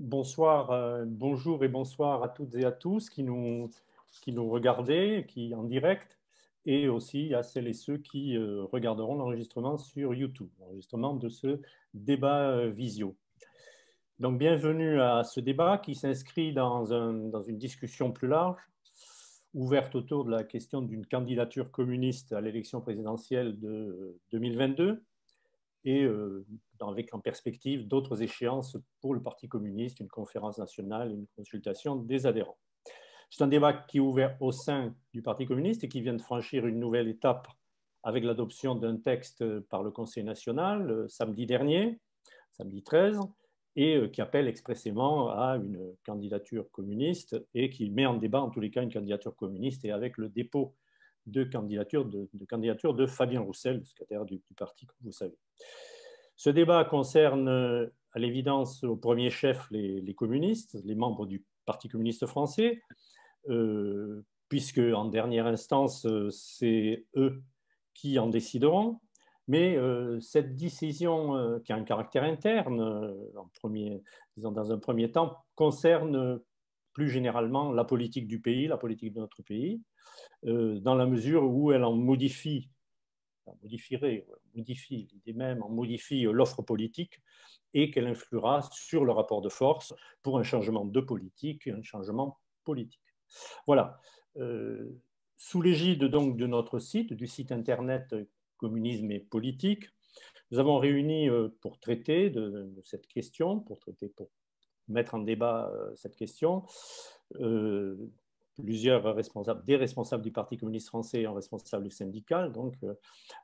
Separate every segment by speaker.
Speaker 1: Bonsoir, bonjour et bonsoir à toutes et à tous qui nous regardez qui, en direct, et aussi à celles et ceux qui regarderont l'enregistrement sur YouTube, l'enregistrement de ce débat visio. Donc, bienvenue à ce débat qui s'inscrit dans une discussion plus large, ouverte autour de la question d'une candidature communiste à l'élection présidentielle de 2022 et avec en perspective d'autres échéances pour le Parti communiste, une conférence nationale et une consultation des adhérents. C'est un débat qui est ouvert au sein du Parti communiste et qui vient de franchir une nouvelle étape avec l'adoption d'un texte par le Conseil national samedi dernier, samedi 13, et qui appelle expressément à une candidature communiste et qui met en débat en tous les cas une candidature communiste, et avec le dépôt de candidature de Fabien Roussel, le secrétaire du parti, comme vous savez. Ce débat concerne à l'évidence au premier chef les communistes, les membres du Parti communiste français, puisque en dernière instance, c'est eux qui en décideront. Mais cette décision, qui a un caractère interne, dans un premier temps, concerne plus généralement la politique du pays, la politique de notre pays, dans la mesure où elle en modifie l'idée même, en modifie l'offre politique, et qu'elle influera sur le rapport de force pour un changement de politique, un changement politique. Voilà. Sous l'égide donc de notre site, du site internet Communisme et politique, nous avons réuni pour traiter de cette question, pour mettre en débat cette question, des responsables du Parti communiste français et un responsable syndical, donc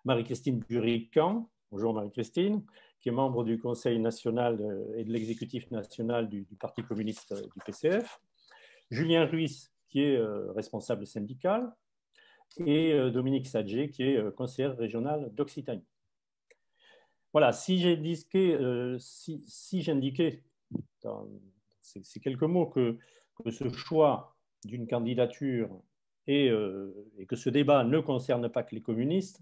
Speaker 1: Marie-Christine Burican. Bonjour Marie-Christine, qui est membre du Conseil national et de l'exécutif national du Parti communiste du PCF. Julien Ruiz, qui est responsable syndical, et Dominique Sadger, qui est conseillère régionale d'Occitanie. Voilà, si j'indiquais dans ces quelques mots que ce choix d'une candidature et que ce débat ne concerne pas que les communistes,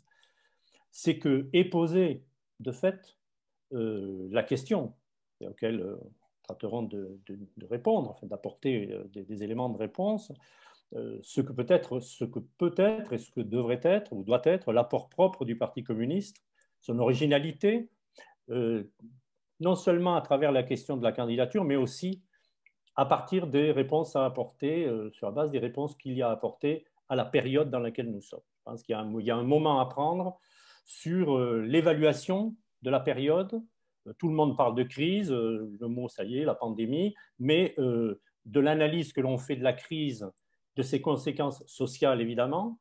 Speaker 1: c'est que est posée de fait la question auquel nous traiterons de répondre, enfin, d'apporter des éléments de réponse, ce que peut être et ce que devrait être ou doit être l'apport propre du Parti communiste, son originalité, non seulement à travers la question de la candidature, mais aussi à partir des réponses à apporter, sur la base des réponses qu'il y a à apporter à la période dans laquelle nous sommes. Je pense qu'il y a un moment à prendre sur l'évaluation de la période. Tout le monde parle de crise, le mot, ça y est, la pandémie, mais de l'analyse que l'on fait de la crise, de ses conséquences sociales, évidemment,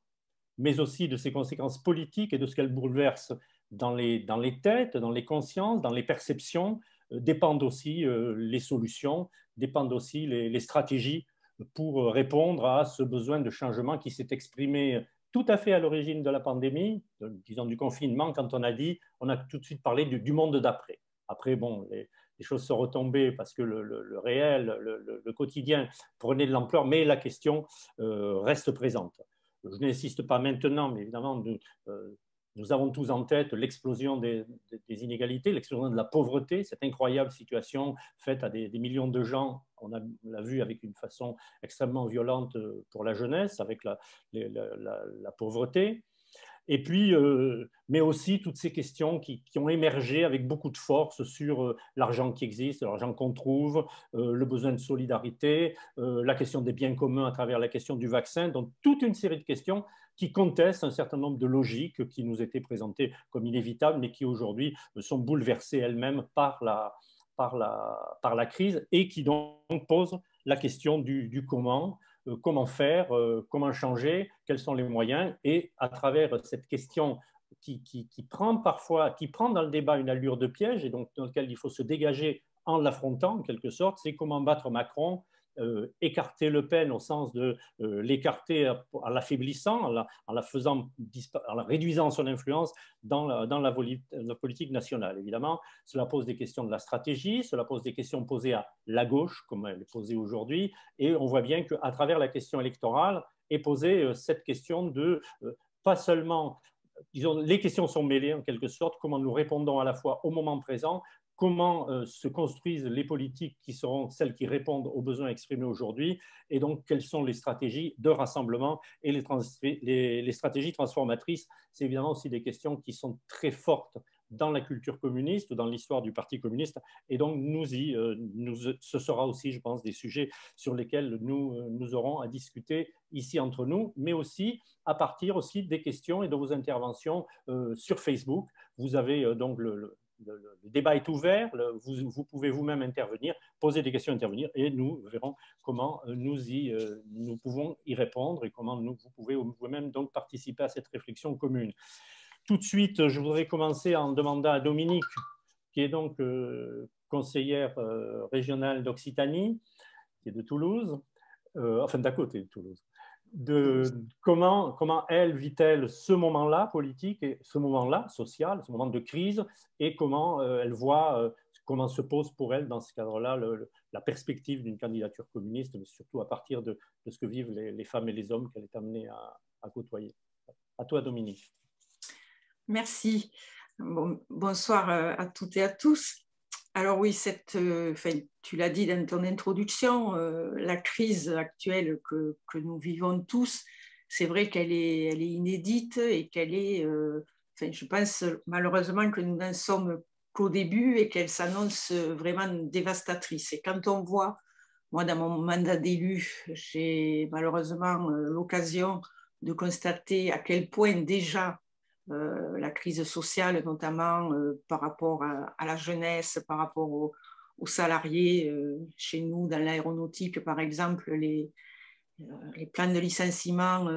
Speaker 1: mais aussi de ses conséquences politiques et de ce qu'elle bouleverse dans les têtes, dans les consciences, dans les perceptions, dépendent aussi les solutions, dépendent aussi les stratégies pour répondre à ce besoin de changement qui s'est exprimé tout à fait à l'origine de la pandémie, disons du confinement, quand on a tout de suite parlé du monde d'après. Après, bon, les choses sont retombées parce que le réel, le quotidien prenait de l'ampleur, mais la question reste présente. Je n'insiste pas maintenant, mais évidemment, nous avons tous en tête l'explosion des inégalités, l'explosion de la pauvreté, cette incroyable situation faite à des millions de gens. On l'a vu avec une façon extrêmement violente pour la jeunesse, avec la pauvreté. Et puis, mais aussi toutes ces questions qui ont émergé avec beaucoup de force sur l'argent qui existe, l'argent qu'on trouve, le besoin de solidarité, la question des biens communs à travers la question du vaccin, donc toute une série de questions qui contestent un certain nombre de logiques qui nous étaient présentées comme inévitables, mais qui aujourd'hui sont bouleversées elles-mêmes par la crise, et qui donc posent la question du comment. Comment faire, comment changer, quels sont les moyens, et à travers cette question qui prend dans le débat une allure de piège, et donc dans lequel il faut se dégager en l'affrontant en quelque sorte, c'est comment battre Macron, écarter Le Pen au sens de l'écarter en l'affaiblissant, en la réduisant son influence dans la politique nationale. Évidemment, cela pose des questions de la stratégie, cela pose des questions posées à la gauche, comme elle est posée aujourd'hui, et on voit bien qu'à travers la question électorale est posée cette question de pas seulement, disons, les questions sont mêlées en quelque sorte, comment nous répondons à la fois au moment présent, comment se construisent les politiques qui seront celles qui répondent aux besoins exprimés aujourd'hui, et donc quelles sont les stratégies de rassemblement et les stratégies transformatrices. C'est évidemment aussi des questions qui sont très fortes dans la culture communiste, dans l'histoire du Parti communiste, et donc ce sera aussi, je pense, des sujets sur lesquels nous aurons à discuter ici entre nous, mais aussi à partir aussi des questions et de vos interventions sur Facebook. Vous avez donc le débat est ouvert, vous pouvez vous-même intervenir, poser des questions, intervenir, et nous verrons comment nous pouvons y répondre et comment vous pouvez vous-même donc participer à cette réflexion commune. Tout de suite, je voudrais commencer en demandant à Dominique, qui est donc conseillère régionale d'Occitanie, qui est de Toulouse, enfin d'à côté de Toulouse, comment elle vit-elle ce moment-là politique, et ce moment-là social, ce moment de crise, et comment elle voit, comment se pose pour elle dans ce cadre-là la perspective d'une candidature communiste, mais surtout à partir de ce que vivent les femmes et les hommes qu'elle est amenée à côtoyer. À toi, Dominique.
Speaker 2: Merci. Bonsoir à toutes et à tous. Alors oui, tu l'as dit dans ton introduction, la crise actuelle que nous vivons tous, c'est vrai qu'elle est inédite et qu'elle est, je pense malheureusement que nous n'en sommes qu'au début et qu'elle s'annonce vraiment dévastatrice. Et quand on voit, moi dans mon mandat d'élu, j'ai malheureusement l'occasion de constater à quel point déjà la crise sociale, notamment par rapport à la jeunesse, par rapport aux salariés. Chez nous, dans l'aéronautique, par exemple, les plans de licenciement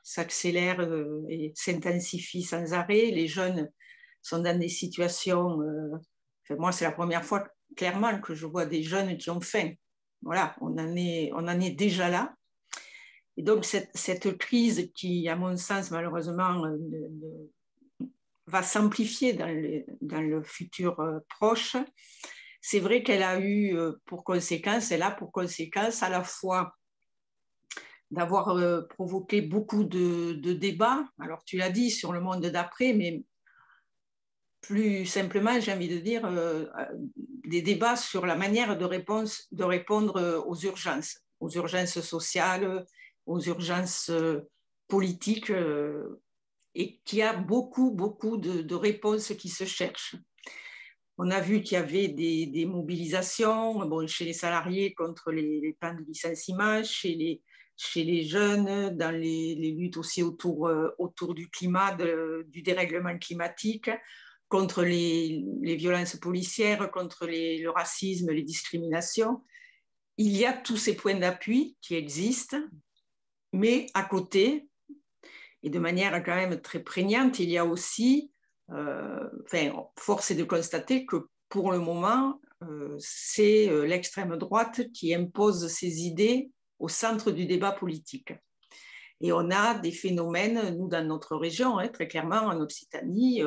Speaker 2: s'accélèrent et s'intensifient sans arrêt. Les jeunes sont dans des situations... moi, c'est la première fois, clairement, que je vois des jeunes qui ont faim. Voilà, on en est déjà là. Et donc, cette crise qui, à mon sens, malheureusement, va s'amplifier dans le futur proche, c'est vrai qu'elle a eu pour conséquence à la fois d'avoir provoqué beaucoup de débats. Alors, tu l'as dit, sur le monde d'après, mais plus simplement, j'ai envie de dire, des débats sur la manière de répondre aux urgences sociales, aux urgences politiques, et qu'il y a beaucoup de réponses qui se cherchent. On a vu qu'il y avait des mobilisations chez les salariés contre les plans de licenciement, chez les jeunes, dans les luttes aussi autour du climat, du dérèglement climatique, contre les violences policières, contre le racisme, les discriminations. Il y a tous ces points d'appui qui existent, mais à côté, et de manière quand même très prégnante, il y a aussi, force est de constater que pour le moment, c'est l'extrême droite qui impose ses idées au centre du débat politique. Et on a des phénomènes, nous, dans notre région, très clairement, en Occitanie,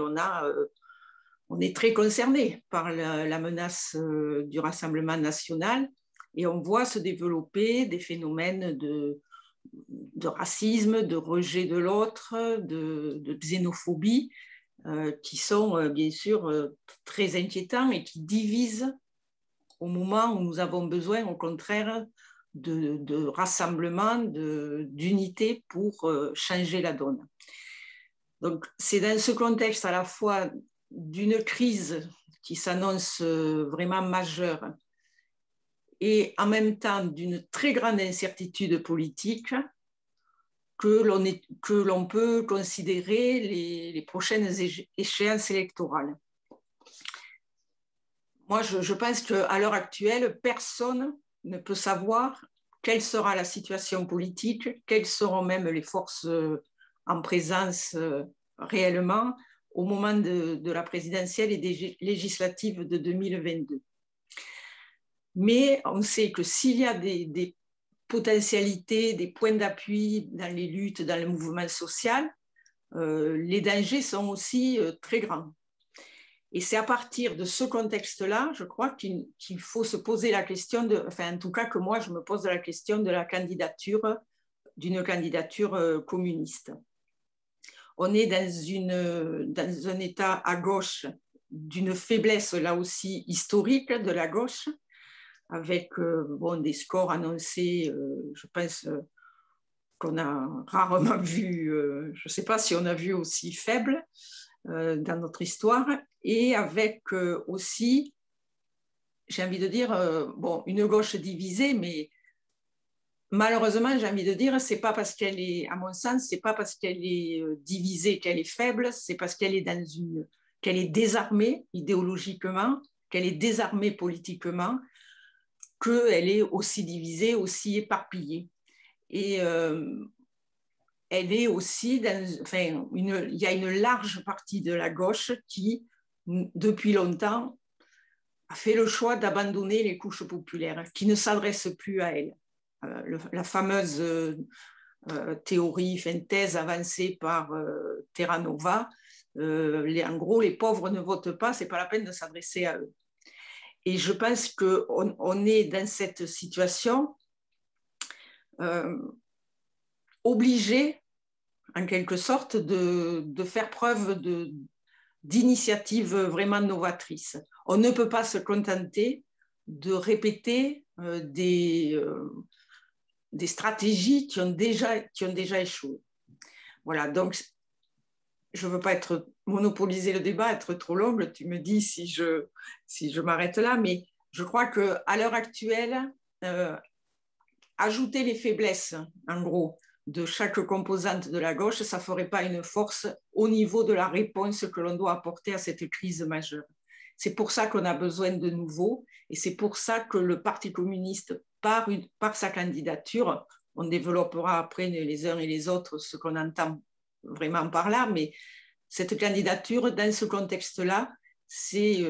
Speaker 2: on est très concernés par la menace du Rassemblement national, et on voit se développer des phénomènes de racisme, de rejet de l'autre, de xénophobie, qui sont bien sûr très inquiétants et qui divisent au moment où nous avons besoin, au contraire, de rassemblement, d'unité pour changer la donne. Donc, c'est dans ce contexte à la fois d'une crise qui s'annonce vraiment majeure et en même temps d'une très grande incertitude politique que l'on peut considérer les prochaines échéances électorales. Moi, je pense qu'à l'heure actuelle, personne ne peut savoir quelle sera la situation politique, quelles seront même les forces en présence réellement au moment de la présidentielle et des législatives de 2022. Mais on sait que s'il y a des potentialités, des points d'appui dans les luttes, dans le mouvement social, les dangers sont aussi très grands. Et c'est à partir de ce contexte-là, je crois qu'il faut se poser la question, en tout cas que moi je me pose la question de la candidature, d'une candidature communiste. On est dans un État à gauche d'une faiblesse, là aussi, historique de la gauche, avec des scores annoncés, je pense qu'on a rarement vu, je ne sais pas si on a vu aussi faible dans notre histoire, et avec aussi, j'ai envie de dire, une gauche divisée, mais malheureusement, j'ai envie de dire, c'est pas parce qu'elle est, à mon sens, c'est pas parce qu'elle est divisée qu'elle est faible, c'est parce qu'elle est qu'elle est désarmée idéologiquement, qu'elle est désarmée politiquement, qu'elle est aussi divisée, aussi éparpillée. Et elle est aussi il y a une large partie de la gauche qui, depuis longtemps, a fait le choix d'abandonner les couches populaires, qui ne s'adressent plus à elles. La fameuse thèse avancée par Terra Nova, en gros, les pauvres ne votent pas, c'est pas la peine de s'adresser à eux. Et je pense qu'on est dans cette situation obligé, en quelque sorte, de faire preuve d'initiative vraiment novatrice. On ne peut pas se contenter de répéter des stratégies qui ont déjà échoué. Voilà, donc je ne veux pas monopoliser le débat, être trop longue, tu me dis si je m'arrête là, mais je crois qu'à l'heure actuelle, ajouter les faiblesses, en gros, de chaque composante de la gauche, ça ne ferait pas une force au niveau de la réponse que l'on doit apporter à cette crise majeure. C'est pour ça qu'on a besoin de nouveau, et c'est pour ça que le Parti communiste, par sa candidature, on développera après les uns et les autres ce qu'on entend vraiment par là, mais cette candidature, dans ce contexte-là, c'est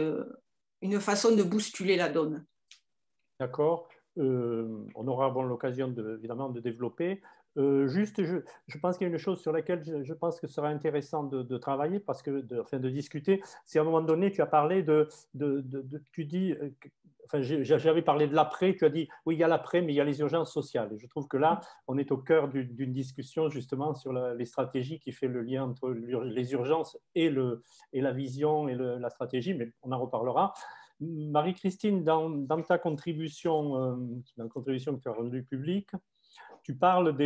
Speaker 2: une façon de bousculer la donne.
Speaker 1: D'accord. On aura l'occasion évidemment de développer. Juste, je pense qu'il y a une chose sur laquelle je pense que ce sera intéressant de travailler, parce que, de discuter. C'est à un moment donné, tu as parlé tu dis, j'avais parlé de l'après, tu as dit, oui, il y a l'après, mais il y a les urgences sociales. Et je trouve que là, on est au cœur d'une discussion justement sur les stratégies qui fait le lien entre les urgences et la vision et la stratégie, mais on en reparlera. Marie-Christine, dans ta contribution, dans la contribution que tu as rendue publique, tu parles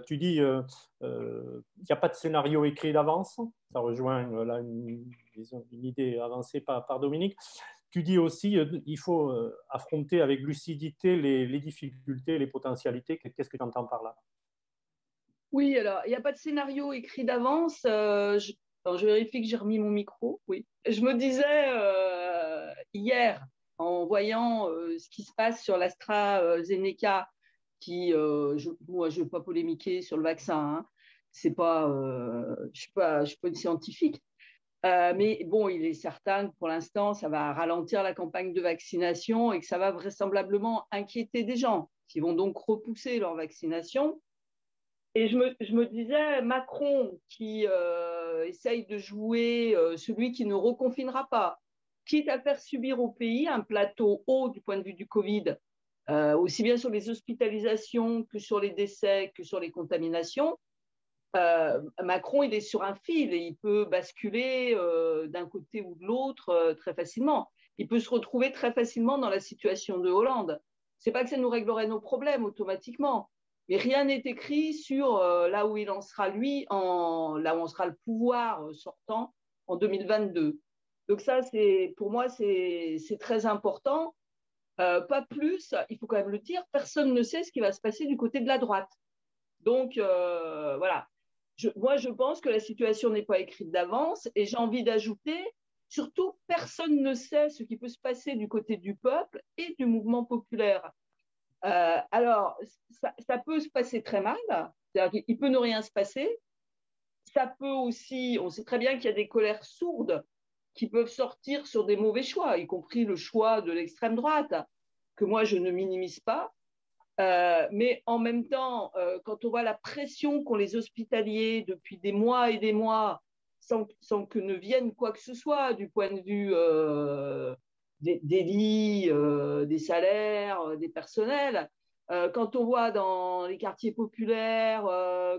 Speaker 1: tu dis il n'y a pas de scénario écrit d'avance. Ça rejoint là, une idée avancée par Dominique. Tu dis aussi il faut affronter avec lucidité les difficultés, les potentialités. Qu'est-ce que tu entends par là?
Speaker 3: Oui, alors, il n'y a pas de scénario écrit d'avance. Je vérifie que j'ai remis mon micro. Oui. Je me disais hier, en voyant ce qui se passe sur l'AstraZeneca, moi, je ne veux pas polémiquer sur le vaccin. Hein. Je ne suis pas une scientifique. Mais bon, il est certain que pour l'instant, ça va ralentir la campagne de vaccination et que ça va vraisemblablement inquiéter des gens qui vont donc repousser leur vaccination. Et je me disais, Macron qui essaye de jouer celui qui ne reconfinera pas, quitte à faire subir au pays un plateau haut du point de vue du Covid, aussi bien sur les hospitalisations que sur les décès, que sur les contaminations. Macron, il est sur un fil et il peut basculer d'un côté ou de l'autre très facilement. Il peut se retrouver très facilement dans la situation de Hollande. C'est pas que ça nous réglerait nos problèmes automatiquement, mais rien n'est écrit sur là où il en sera lui, là où on sera le pouvoir sortant en 2022. Donc ça, pour moi, c'est très important. Pas plus, il faut quand même le dire, personne ne sait ce qui va se passer du côté de la droite. Donc voilà. Moi, je pense que la situation n'est pas écrite d'avance et j'ai envie d'ajouter, surtout, personne ne sait ce qui peut se passer du côté du peuple et du mouvement populaire. Alors, ça peut se passer très mal, c'est-à-dire qu'il peut ne rien se passer. Ça peut aussi, on sait très bien qu'il y a des colères sourdes qui peuvent sortir sur des mauvais choix, y compris le choix de l'extrême droite, que moi, je ne minimise pas. Mais en même temps, quand on voit la pression qu'ont les hospitaliers depuis des mois et des mois, sans que ne vienne quoi que ce soit du point de vue des lits, des salaires, des personnels, quand on voit dans les quartiers populaires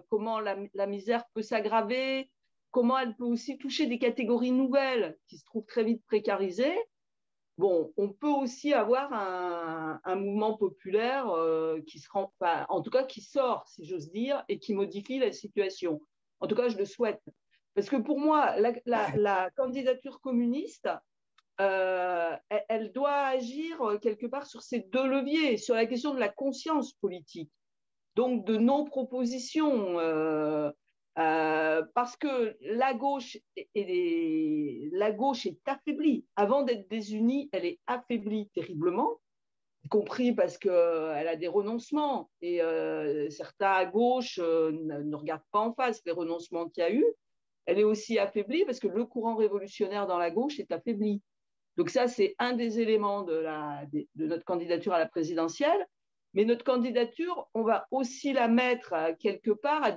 Speaker 3: comment la misère peut s'aggraver, comment elle peut aussi toucher des catégories nouvelles qui se trouvent très vite précarisées. Bon, on peut aussi avoir un mouvement populaire qui se rend, enfin, en tout cas qui sort, si j'ose dire, et qui modifie la situation. En tout cas, je le souhaite. Parce que pour moi, la candidature communiste, elle doit agir quelque part sur ces deux leviers, sur la question de la conscience politique, donc de nos propositions, parce que la gauche est affaiblie. Avant d'être désunie, elle est affaiblie terriblement, y compris parce qu'elle a des renoncements. Et certains à gauche ne regardent pas en face les renoncements qu'il y a eu. Elle est aussi affaiblie parce que le courant révolutionnaire dans la gauche est affaibli. Donc ça, c'est un des éléments de notre candidature à la présidentielle. Mais notre candidature, on va aussi la mettre quelque part,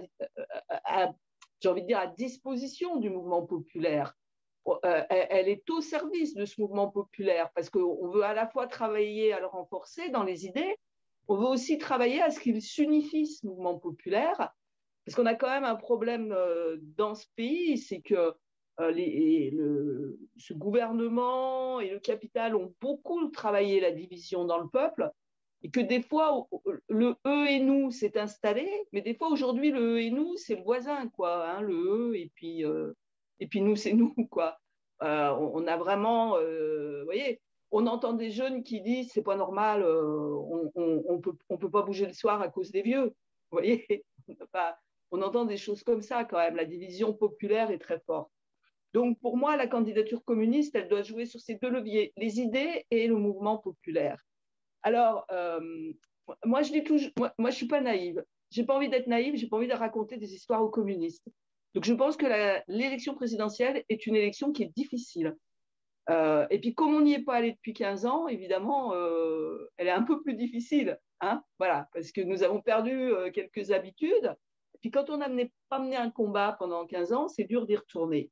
Speaker 3: j'ai envie de dire, à disposition du mouvement populaire. Elle est au service de ce mouvement populaire parce qu'on veut à la fois travailler à le renforcer dans les idées, on veut aussi travailler à ce qu'il s'unifie, ce mouvement populaire, parce qu'on a quand même un problème dans ce pays, c'est que ce gouvernement et le capital ont beaucoup travaillé la division dans le peuple et que des fois, le eux et nous s'est installé, mais des fois, aujourd'hui, le eux et nous, c'est le voisin, quoi, hein, le eux, et puis nous, c'est nous, quoi. On a vraiment, vous voyez, on entend des jeunes qui disent, c'est pas normal, on peut pas bouger le soir à cause des vieux, vous voyez. On entend des choses comme ça, quand même. La division populaire est très forte. Donc, pour moi, la candidature communiste, elle doit jouer sur ces deux leviers, les idées et le mouvement populaire. Alors, moi, je dis toujours, moi, je suis pas naïve. J'ai pas envie d'être naïve, j'ai pas envie de raconter des histoires aux communistes. Donc, je pense que l'élection présidentielle est une élection qui est difficile. Et puis, comme on n'y est pas allé depuis 15 ans, évidemment, elle est un peu plus difficile. Hein, voilà, parce que nous avons perdu quelques habitudes. Et puis, quand on n'a pas mené un combat pendant 15 ans, c'est dur d'y retourner.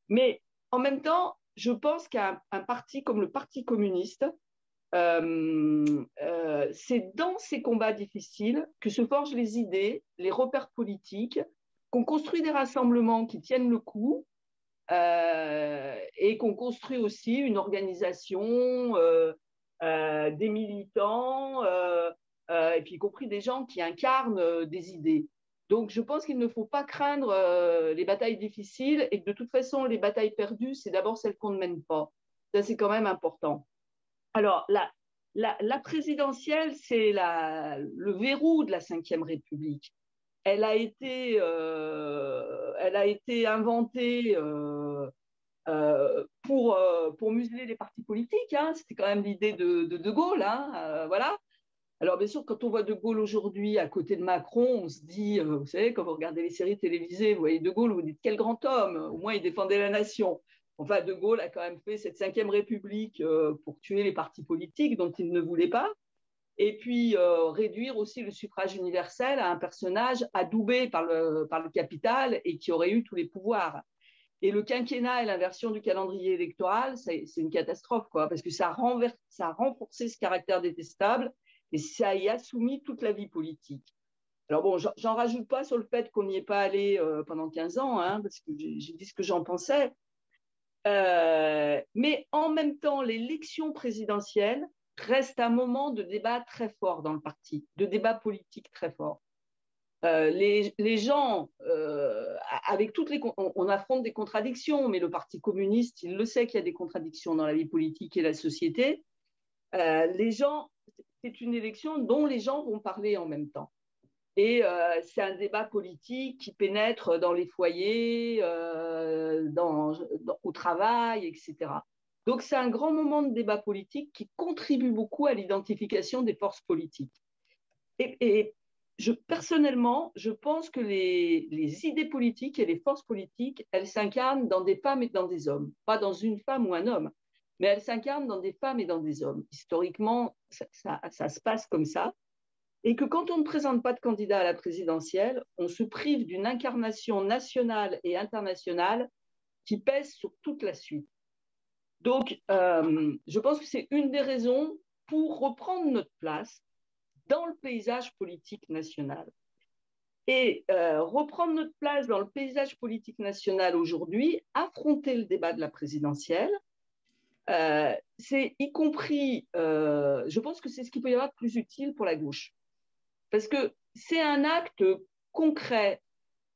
Speaker 3: Mais en même temps, je pense qu'un parti comme le Parti communiste, c'est dans ces combats difficiles que se forgent les idées, les repères politiques, qu'on construit des rassemblements qui tiennent le coup et qu'on construit aussi une organisation, des militants, et puis y compris des gens qui incarnent des idées. Donc, je pense qu'il ne faut pas craindre les batailles difficiles et que de toute façon, les batailles perdues, c'est d'abord celles qu'on ne mène pas. Ça, c'est quand même important. Alors, la présidentielle, c'est le verrou de la Ve République. Elle a été inventée pour museler les partis politiques. Hein. C'était quand même l'idée de Gaulle. Hein, voilà. Alors, bien sûr, quand on voit De Gaulle aujourd'hui à côté de Macron, on se dit, vous savez, quand vous regardez les séries télévisées, vous voyez De Gaulle, vous dites quel grand homme, au moins il défendait la nation. Enfin, De Gaulle a quand même fait cette Ve République pour tuer les partis politiques dont il ne voulait pas, et puis réduire aussi le suffrage universel à un personnage adoubé par le capital et qui aurait eu tous les pouvoirs. Et le quinquennat et l'inversion du calendrier électoral, c'est une catastrophe, quoi, parce que ça a renforcé ce caractère détestable et ça y a soumis toute la vie politique. Alors bon, j'en rajoute pas sur le fait qu'on n'y est pas allé pendant 15 ans, hein, parce que j'ai dit ce que j'en pensais. Mais en même temps, l'élection présidentielle reste un moment de débat très fort dans le parti, de débat politique très fort. Les gens, avec on affronte des contradictions, mais le Parti communiste, il le sait qu'il y a des contradictions dans la vie politique et la société. Les gens, c'est une élection dont les gens vont parler en même temps. Et c'est un débat politique qui pénètre dans les foyers, au travail, etc. Donc c'est un grand moment de débat politique qui contribue beaucoup à l'identification des forces politiques. Et personnellement, je pense que les idées politiques et les forces politiques, elles s'incarnent dans des femmes et dans des hommes. Pas dans une femme ou un homme, mais elles s'incarnent dans des femmes et dans des hommes. Historiquement, ça se passe comme ça. Et que quand on ne présente pas de candidat à la présidentielle, on se prive d'une incarnation nationale et internationale qui pèse sur toute la suite. Donc, je pense que c'est une des raisons pour reprendre notre place dans le paysage politique national. et reprendre notre place dans le paysage politique national aujourd'hui, affronter le débat de la présidentielle. C'est y compris, je pense que c'est ce qu'il peut y avoir de plus utile pour la gauche. Parce que c'est un acte concret,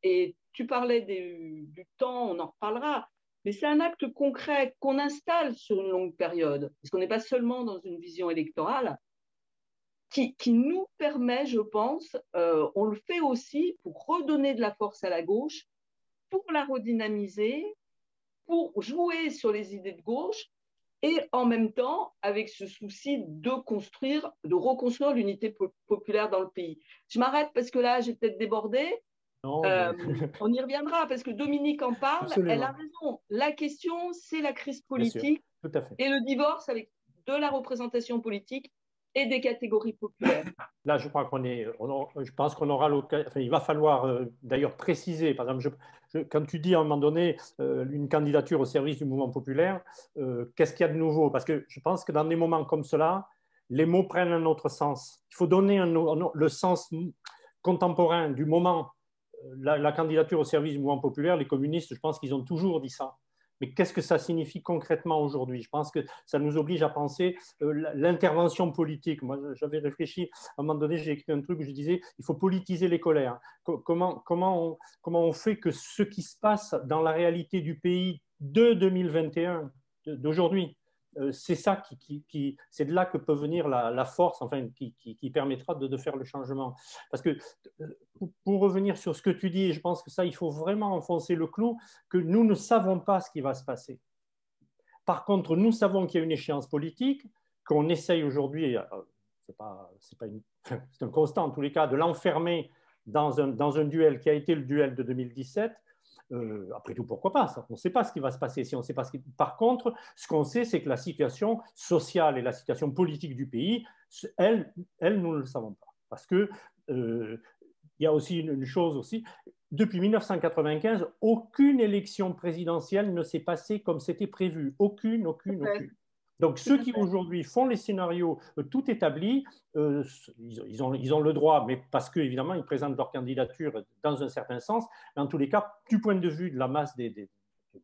Speaker 3: et tu parlais du temps, on en reparlera, mais c'est un acte concret qu'on installe sur une longue période, parce qu'on n'est pas seulement dans une vision électorale, qui nous permet, je pense, on le fait aussi pour redonner de la force à la gauche, pour la redynamiser, pour jouer sur les idées de gauche, et en même temps, avec ce souci de reconstruire l'unité populaire dans le pays. Je m'arrête parce que là, j'ai peut-être débordé.
Speaker 1: Non,
Speaker 3: on y reviendra parce que Dominique en parle.
Speaker 1: Absolument.
Speaker 3: Elle a raison. La question, c'est la crise politique
Speaker 1: tout à fait.
Speaker 3: Et le divorce avec de la représentation politique et des catégories populaires.
Speaker 1: Là, je crois je pense qu'on aura l'occasion. Enfin, il va falloir d'ailleurs préciser. Par exemple, quand tu dis à un moment donné une candidature au service du mouvement populaire, qu'est-ce qu'il y a de nouveau? Parce que je pense que dans des moments comme cela, les mots prennent un autre sens. Il faut donner le sens contemporain du moment. La candidature au service du mouvement populaire, les communistes, je pense qu'ils ont toujours dit ça. Mais qu'est-ce que ça signifie concrètement aujourd'hui? Je pense que ça nous oblige à penser l'intervention politique. Moi, j'avais réfléchi, à un moment donné, j'ai écrit un truc où je disais, il faut politiser les colères. Comment on fait que ce qui se passe dans la réalité du pays de 2021, d'aujourd'hui, c'est ça c'est de là que peut venir la force, enfin, qui permettra de faire le changement. Parce que pour revenir sur ce que tu dis, je pense que ça, il faut vraiment enfoncer le clou, que nous ne savons pas ce qui va se passer. Par contre, nous savons qu'il y a une échéance politique, qu'on essaye aujourd'hui, c'est un constant en tous les cas, de l'enfermer dans un duel qui a été le duel de 2017. Après tout, pourquoi pas ça? On ne sait pas ce qui va se passer. Si on sait pas Par contre, ce qu'on sait, c'est que la situation sociale et la situation politique du pays, nous ne le savons pas. Parce que il y a aussi une chose aussi. Depuis 1995, aucune élection présidentielle ne s'est passée comme c'était prévu. Aucune. Donc, ceux qui aujourd'hui font les scénarios tout établis, ils ont le droit, mais parce qu'évidemment, ils présentent leur candidature dans un certain sens. Mais en tous les cas, du point de vue de la masse de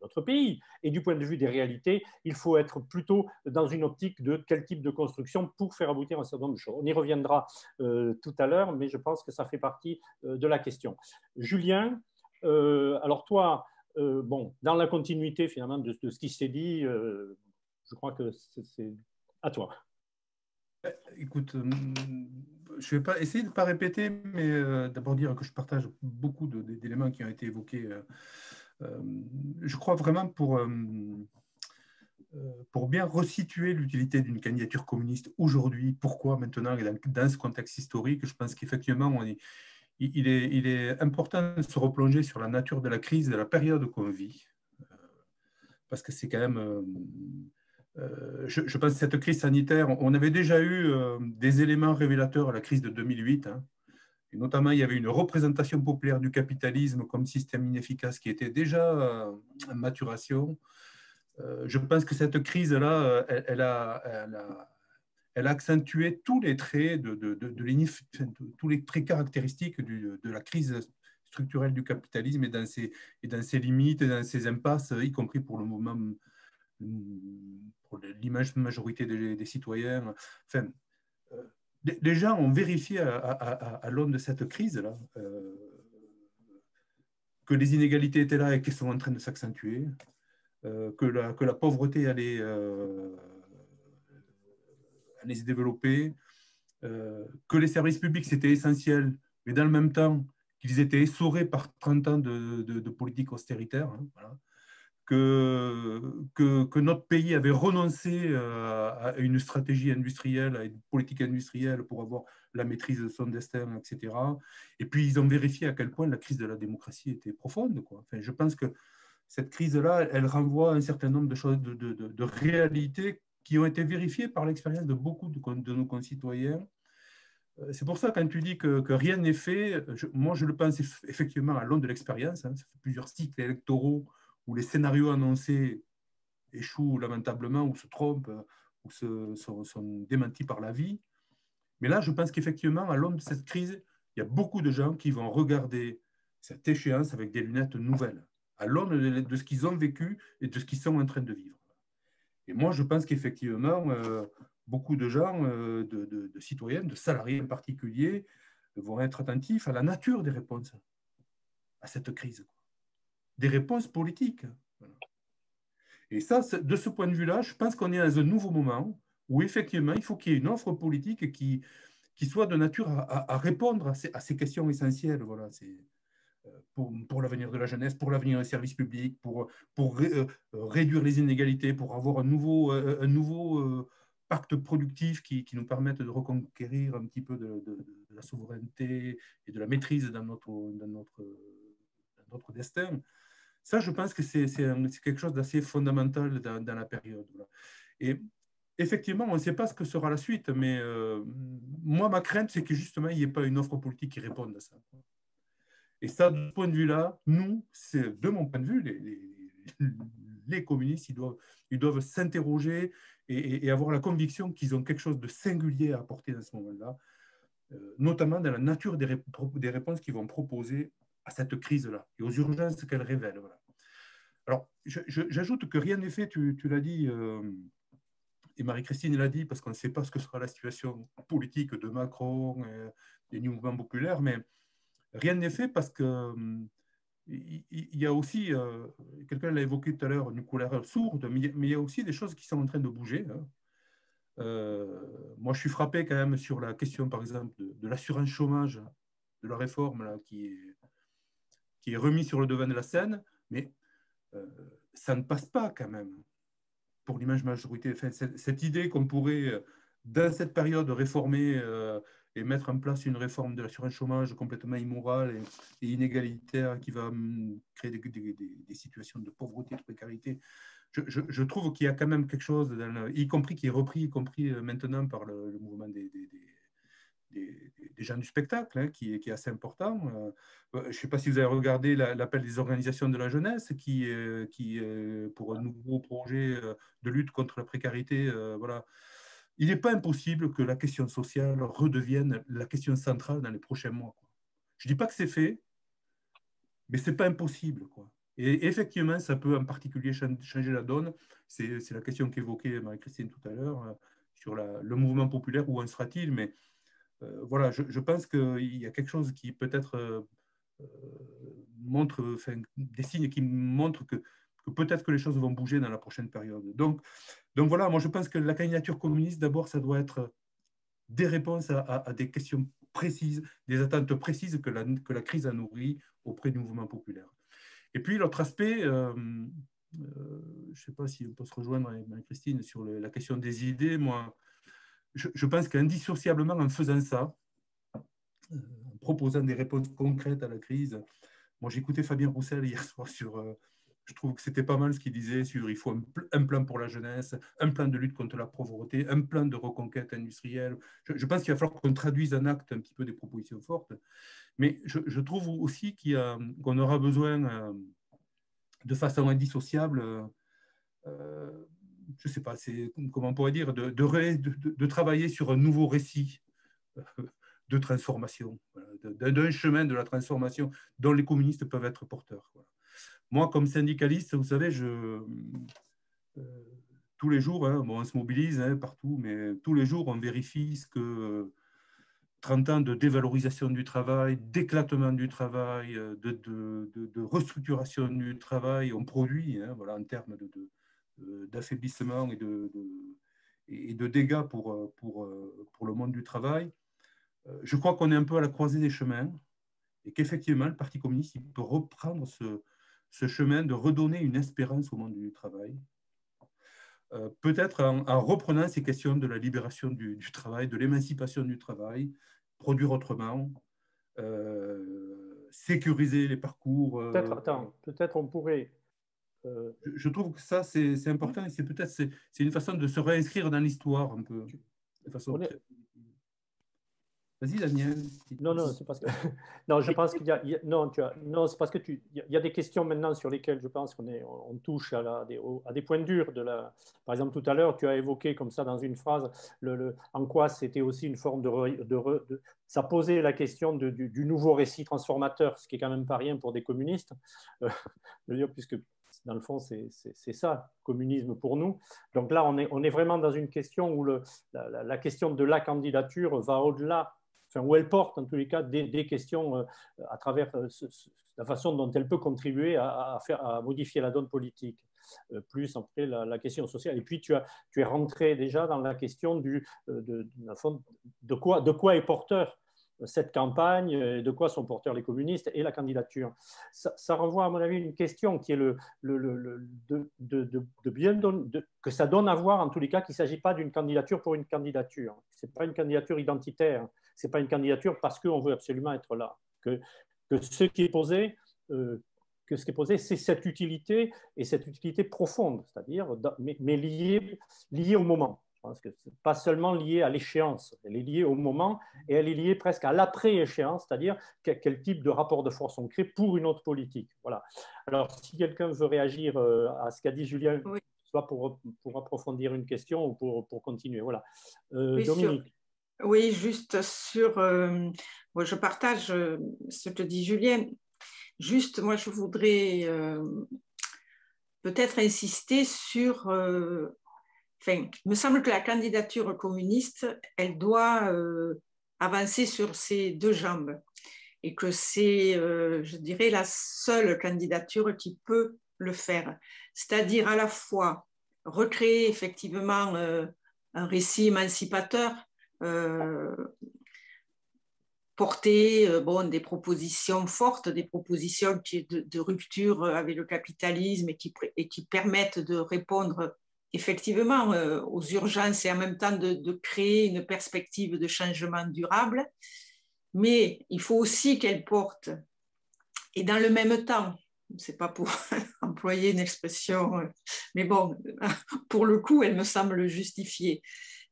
Speaker 1: notre pays et du point de vue des réalités, il faut être plutôt dans une optique de quel type de construction pour faire aboutir un certain nombre de choses. On y reviendra tout à l'heure, mais je pense que ça fait partie de la question. Julien, alors toi, bon, dans la continuité finalement de ce qui s'est dit, je crois que c'est à toi.
Speaker 4: Écoute, je vais pas essayer de ne pas répéter, mais d'abord dire que je partage beaucoup d'éléments qui ont été évoqués. Je crois vraiment pour bien resituer l'utilité d'une candidature communiste aujourd'hui, pourquoi maintenant, et dans ce contexte historique, je pense qu'effectivement, il est important de se replonger sur la nature de la crise, de la période qu'on vit, parce que c'est quand même... je pense que cette crise sanitaire, on avait déjà eu des éléments révélateurs à la crise de 2008, hein, et notamment il y avait une représentation populaire du capitalisme comme système inefficace qui était déjà en maturation. Je pense que cette crise-là, elle a accentué tous les traits tous les traits caractéristiques de la crise structurelle du capitalisme et dans ses limites et dans ses impasses, y compris pour le moment, pour l'immense majorité des citoyens. Enfin, les gens ont vérifié à l'aune de cette crise-là que les inégalités étaient là et qu'elles sont en train de s'accentuer, que la pauvreté allait se développer, que les services publics c'était essentiel, mais dans le même temps qu'ils étaient essorés par 30 ans de politique austéritaire, hein, voilà. Que notre pays avait renoncé à une stratégie industrielle, à une politique industrielle pour avoir la maîtrise de son destin, etc. Et puis, ils ont vérifié à quel point la crise de la démocratie était profonde, quoi. Enfin, je pense que cette crise-là, elle renvoie à un certain nombre de choses, de réalités qui ont été vérifiées par l'expérience de beaucoup de nos concitoyens. C'est pour ça, quand tu dis que rien n'est fait, moi, je le pense effectivement à l'aune de l'expérience. Hein, ça fait plusieurs cycles électoraux où les scénarios annoncés échouent lamentablement ou se trompent ou sont démentis par la vie. Mais là, je pense qu'effectivement, à l'aune de cette crise, il y a beaucoup de gens qui vont regarder cette échéance avec des lunettes nouvelles, à l'aune de ce qu'ils ont vécu et de ce qu'ils sont en train de vivre. Et moi, je pense qu'effectivement, beaucoup de gens, de citoyens, de salariés en particulier, vont être attentifs à la nature des réponses à cette crise, des réponses politiques. Voilà. Et ça, de ce point de vue-là, je pense qu'on est dans un nouveau moment où effectivement, il faut qu'il y ait une offre politique qui soit de nature à répondre à ces questions essentielles. Voilà, pour l'avenir de la jeunesse, pour l'avenir des services publics, pour réduire les inégalités, pour avoir un nouveau pacte productif qui nous permette de reconquérir un petit peu de la souveraineté et de la maîtrise dans notre destin. Ça, je pense que c'est quelque chose d'assez fondamental dans la période. Voilà. Et effectivement, on ne sait pas ce que sera la suite, mais moi, ma crainte, c'est que justement, il n'y ait pas une offre politique qui réponde à ça. Et ça, de ce point de vue-là, nous, c'est de mon point de vue, les communistes, ils doivent s'interroger et avoir la conviction qu'ils ont quelque chose de singulier à apporter dans ce moment-là, notamment dans la nature des réponses qu'ils vont proposer à cette crise-là et aux urgences qu'elle révèle. Voilà. Alors, j'ajoute que rien n'est fait, tu l'as dit, et Marie-Christine l'a dit, parce qu'on ne sait pas ce que sera la situation politique de Macron, des mouvements populaires, mais rien n'est fait parce que il y a aussi, quelqu'un l'a évoqué tout à l'heure, une couleur sourde, mais il y a aussi des choses qui sont en train de bouger. Hein. Moi, je suis frappé quand même sur la question, par exemple, de l'assurance chômage, de la réforme là, qui est remise sur le devant de la scène, mais ça ne passe pas quand même pour l'image majorité. Enfin, cette idée qu'on pourrait, dans cette période, réformer et mettre en place une réforme de l'assurance chômage complètement immorale et inégalitaire qui va créer des situations de pauvreté, de précarité. Je trouve qu'il y a quand même quelque chose, y compris qui est repris, y compris maintenant par le mouvement des gens du spectacle, hein, qui est assez important. Je ne sais pas si vous avez regardé l'appel des organisations de la jeunesse qui pour un nouveau projet de lutte contre la précarité. Voilà. Il n'est pas impossible que la question sociale redevienne la question centrale dans les prochains mois, quoi. Je ne dis pas que c'est fait, mais ce n'est pas impossible, quoi. Et effectivement, ça peut en particulier changer la donne. C'est la question qu'évoquait Marie-Christine tout à l'heure sur le mouvement populaire, où en sera-t-il? Mais voilà, je pense qu'il y a quelque chose qui peut-être montre, enfin, des signes qui montrent que peut-être que les choses vont bouger dans la prochaine période. Donc voilà, moi je pense que la candidature communiste, d'abord, ça doit être des réponses à des questions précises, des attentes précises que la crise a nourries auprès du mouvement populaire. Et puis l'autre aspect, je ne sais pas si on peut se rejoindre avec Marie-Christine sur la question des idées. Moi, je pense qu'indissociablement en faisant ça, en proposant des réponses concrètes à la crise. Moi, j'écoutais Fabien Roussel hier soir je trouve que c'était pas mal ce qu'il disait sur il faut un plan pour la jeunesse, un plan de lutte contre la pauvreté, un plan de reconquête industrielle. Je pense qu'il va falloir qu'on traduise en acte un petit peu des propositions fortes. Mais je trouve aussi qu'on aura besoin de façon indissociable, je ne sais pas, comment on pourrait dire, de travailler sur un nouveau récit de transformation, voilà, d'un chemin de la transformation dont les communistes peuvent être porteurs. Voilà. Moi, comme syndicaliste, vous savez, tous les jours, hein, bon, on se mobilise hein, partout, mais tous les jours, on vérifie ce que 30 ans de dévalorisation du travail, d'éclatement du travail, de restructuration du travail ont produit, hein, voilà, en termes d'affaiblissement et de dégâts pour le monde du travail. Je crois qu'on est un peu à la croisée des chemins et qu'effectivement, le Parti communiste il peut reprendre ce chemin de redonner une espérance au monde du travail. Peut-être en reprenant ces questions de la libération du travail, de l'émancipation du travail, produire autrement, sécuriser les parcours.
Speaker 1: Peut-être on pourrait...
Speaker 4: Je trouve que ça, c'est important et c'est une façon de se réinscrire dans l'histoire un peu. De façon Vas-y, Daniel.
Speaker 1: Non, c'est parce que non, je pense qu'il y a non, non, c'est parce que il y a des questions maintenant sur lesquelles je pense on touche à des points durs de la. Par exemple, tout à l'heure, tu as évoqué comme ça dans une phrase en quoi c'était aussi une forme ça posait la question du nouveau récit transformateur, ce qui est quand même pas rien pour des communistes, je veux dire, puisque dans le fond, c'est ça, communisme pour nous. Donc là, on est vraiment dans une question où la question de la candidature va au-delà. Enfin, où elle porte en tous les cas des questions à travers la façon dont elle peut contribuer à modifier la donne politique, plus après la question sociale. Et puis tu es rentré déjà dans la question de quoi est porteur cette campagne, de quoi sont porteurs les communistes et la candidature. Ça renvoie, à mon avis, une question qui est que ça donne à voir, en tous les cas, qu'il ne s'agit pas d'une candidature pour une candidature. Ce n'est pas une candidature identitaire, ce n'est pas une candidature parce qu'on veut absolument être là. Que ce qui est posé, c'est cette utilité, et cette utilité profonde, c'est-à-dire, mais liée au moment. Je pense que ce n'est pas seulement lié à l'échéance, elle est liée au moment et elle est liée presque à l'après-échéance, c'est-à-dire quel type de rapport de force on crée pour une autre politique. Voilà. Alors, si quelqu'un veut réagir à ce qu'a dit Julien, oui, soit pour approfondir une question ou pour continuer. Voilà.
Speaker 2: Oui,
Speaker 1: Dominique.
Speaker 2: Oui, juste sur... moi, je partage ce que dit Julien. Juste, moi, je voudrais peut-être insister sur... Enfin, il me semble que la candidature communiste, elle doit avancer sur ses deux jambes et que c'est, je dirais, la seule candidature qui peut le faire. C'est-à-dire à la fois recréer effectivement un récit émancipateur, porter des propositions fortes, des propositions de rupture avec le capitalisme et qui permettent de répondre effectivement aux urgences et en même temps de créer une perspective de changement durable. Mais il faut aussi qu'elle porte, et dans le même temps, c'est pas pour employer une expression, mais bon, pour le coup, elle me semble justifiée.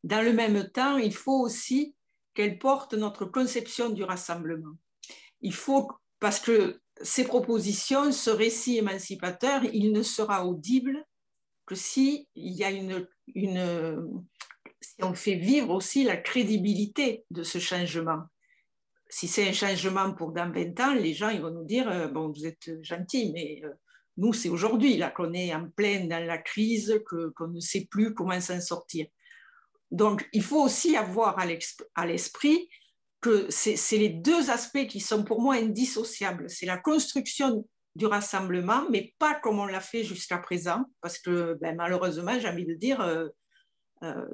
Speaker 2: Dans le même temps, il faut aussi qu'elle porte notre conception du rassemblement. Il faut, parce que ces propositions, ce récit émancipateur, il ne sera audible que si il y a si on fait vivre aussi la crédibilité de ce changement. Si c'est un changement pour dans 20 ans, les gens ils vont nous dire bon, vous êtes gentils, mais nous, c'est aujourd'hui là qu'on est en plein dans la crise, qu'on ne sait plus comment s'en sortir. Donc, il faut aussi avoir à l'esprit que c'est les deux aspects qui sont pour moi indissociables. C'est la construction du rassemblement, mais pas comme on l'a fait jusqu'à présent, parce que malheureusement, j'ai envie de dire,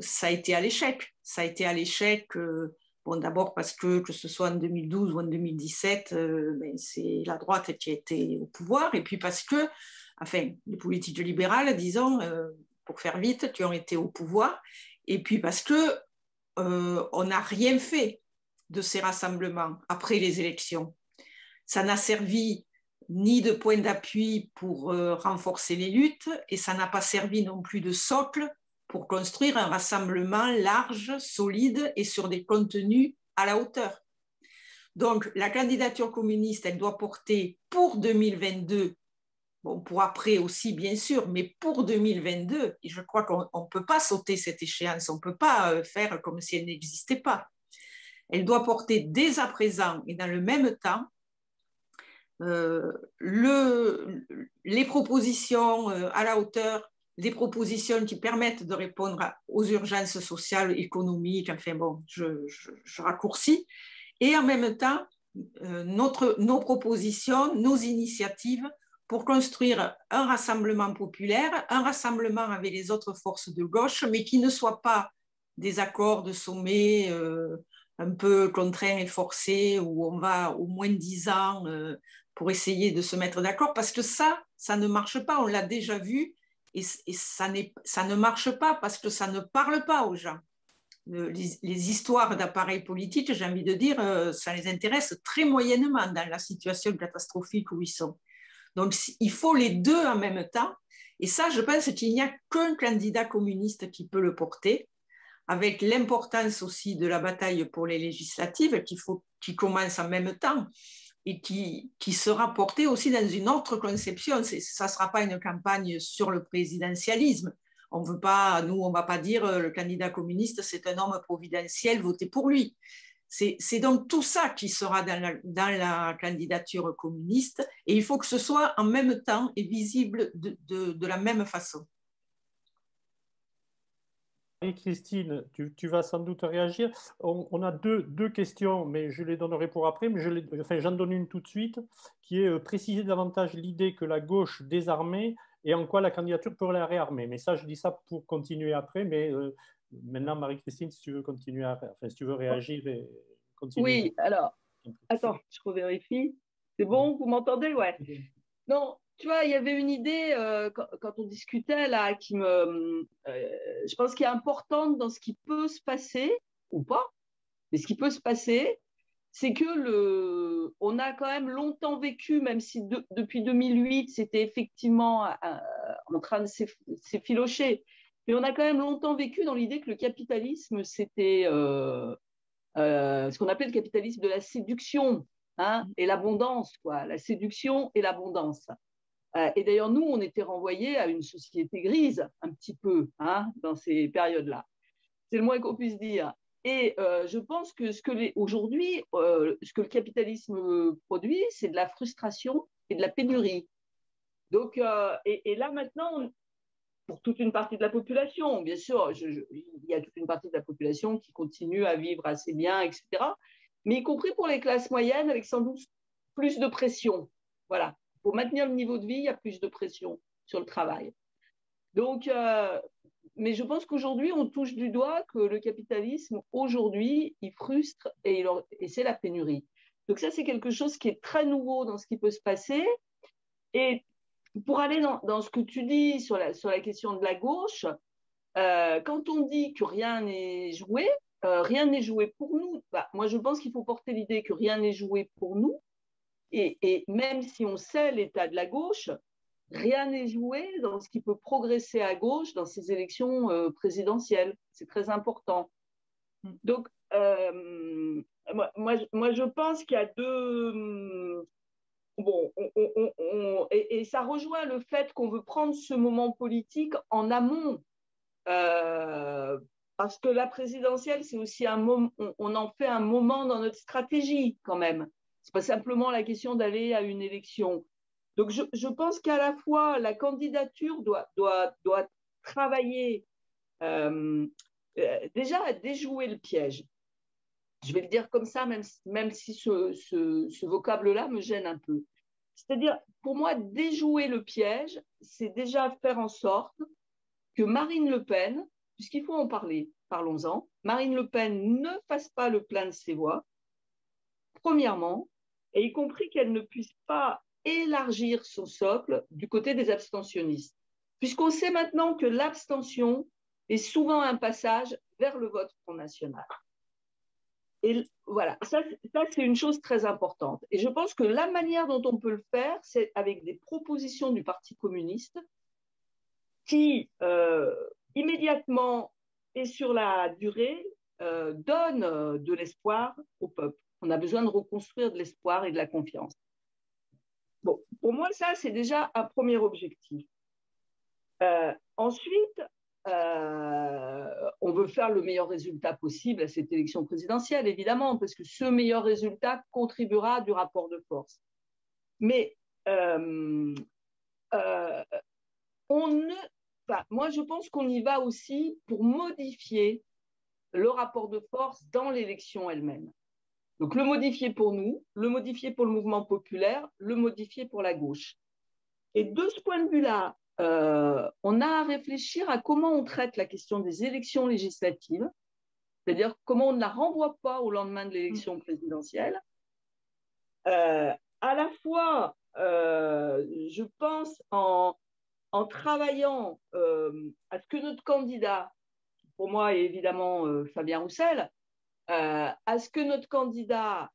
Speaker 2: ça a été à l'échec. Ça a été à l'échec, bon, d'abord parce que ce soit en 2012 ou en 2017, c'est la droite qui a été au pouvoir, et puis parce que, enfin, les politiques libérales, disons, pour faire vite, qui ont été au pouvoir, et puis parce que on n'a rien fait de ces rassemblements après les élections. Ça n'a servi ni de point d'appui pour renforcer les luttes, et ça n'a pas servi non plus de socle pour construire un rassemblement large, solide et sur des contenus à la hauteur. Donc, la candidature communiste, elle doit porter pour 2022, bon, pour après aussi, bien sûr, mais pour 2022, et je crois qu'on ne peut pas sauter cette échéance, on ne peut pas faire comme si elle n'existait pas. Elle doit porter dès à présent et dans le même temps les propositions à la hauteur, des propositions qui permettent de répondre aux urgences sociales, économiques, enfin bon, je raccourcis, et en même temps, nos propositions, nos initiatives pour construire un rassemblement populaire, un rassemblement avec les autres forces de gauche, mais qui ne soit pas des accords de sommet un peu contraints et forcés, où on va au moins 10 ans pour essayer de se mettre d'accord, parce que ça ne marche pas, on l'a déjà vu, et ça ne marche pas parce que ça ne parle pas aux gens. Les histoires d'appareils politiques, j'ai envie de dire, ça les intéresse très moyennement dans la situation catastrophique où ils sont. Donc, il faut les deux en même temps, et ça, je pense qu'il n'y a qu'un candidat communiste qui peut le porter, avec l'importance aussi de la bataille pour les législatives qui commence en même temps et qui sera portée aussi dans une autre conception. Ça ne sera pas une campagne sur le présidentialisme. On ne va pas dire le candidat communiste, c'est un homme providentiel, votez pour lui. C'est donc tout ça qui sera dans la candidature communiste et il faut que ce soit en même temps et visible de la même façon.
Speaker 1: Marie-Christine, tu vas sans doute réagir. On a deux questions, mais je les donnerai pour après. Mais j'en donne une tout de suite, qui est préciser davantage l'idée que la gauche désarmée et en quoi la candidature peut la réarmer. Mais ça, je dis ça pour continuer après. Mais maintenant, Marie-Christine, si tu veux continuer, si tu veux réagir et continuer.
Speaker 3: Oui, alors, attends, je revérifie. C'est bon, vous m'entendez? Ouais. Non, tu vois, il y avait une idée quand on discutait là je pense qu'il est importante dans ce qui peut se passer, ou pas, mais ce qui peut se passer, c'est que on a quand même longtemps vécu, même si depuis 2008, c'était effectivement en train de s'effilocher, mais on a quand même longtemps vécu dans l'idée que le capitalisme, c'était ce qu'on appelait le capitalisme de la séduction, hein, et l'abondance, quoi, la séduction et l'abondance. Et d'ailleurs, nous, on était renvoyés à une société grise, un petit peu, hein, dans ces périodes-là. C'est le moins qu'on puisse dire. Et je pense que aujourd'hui, ce que le capitalisme produit, c'est de la frustration et de la pénurie. Donc, et là, maintenant, pour toute une partie de la population, bien sûr, il y a toute une partie de la population qui continue à vivre assez bien, etc. Mais y compris pour les classes moyennes, avec sans doute plus de pression. Voilà. Pour maintenir le niveau de vie, il y a plus de pression sur le travail. Donc, mais je pense qu'aujourd'hui, on touche du doigt que le capitalisme, aujourd'hui, il frustre et c'est la pénurie. Donc ça, c'est quelque chose qui est très nouveau dans ce qui peut se passer. Et pour aller dans ce que tu dis sur la question de la gauche, quand on dit que rien n'est joué pour nous, bah, moi je pense qu'il faut porter l'idée que rien n'est joué pour nous. Et même si on sait l'état de la gauche, rien n'est joué dans ce qui peut progresser à gauche dans ces élections présidentielles. C'est très important. Donc, moi, je pense qu'il y a deux... Bon, et ça rejoint le fait qu'on veut prendre ce moment politique en amont, parce que la présidentielle, c'est aussi un moment, on en fait un moment dans notre stratégie quand même. C'est pas simplement la question d'aller à une élection. Donc, je pense qu'à la fois, la candidature doit travailler déjà à déjouer le piège. Je vais le dire comme ça, même si ce vocable-là me gêne un peu. C'est-à-dire, pour moi, déjouer le piège, c'est déjà faire en sorte que Marine Le Pen, puisqu'il faut en parler, parlons-en, Marine Le Pen ne fasse pas le plein de ses voix, premièrement, et y compris qu'elle ne puisse pas élargir son socle du côté des abstentionnistes. Puisqu'on sait maintenant que l'abstention est souvent un passage vers le vote Front National. Et voilà, ça c'est une chose très importante. Et je pense que la manière dont on peut le faire, c'est avec des propositions du Parti communiste qui, immédiatement et sur la durée, donnent de l'espoir au peuple. On a besoin de reconstruire de l'espoir et de la confiance. Bon, pour moi, ça, c'est déjà un premier objectif. Ensuite, on veut faire le meilleur résultat possible à cette élection présidentielle, évidemment, parce que ce meilleur résultat contribuera du rapport de force. Mais moi, je pense qu'on y va aussi pour modifier le rapport de force dans l'élection elle-même. Donc, le modifier pour nous, le modifier pour le mouvement populaire, le modifier pour la gauche. Et de ce point de vue-là, on a à réfléchir à comment on traite la question des élections législatives, c'est-à-dire comment on ne la renvoie pas au lendemain de l'élection présidentielle. À la fois, je pense en travaillant à ce que notre candidat, pour moi est évidemment Fabien Roussel, à ce que notre candidat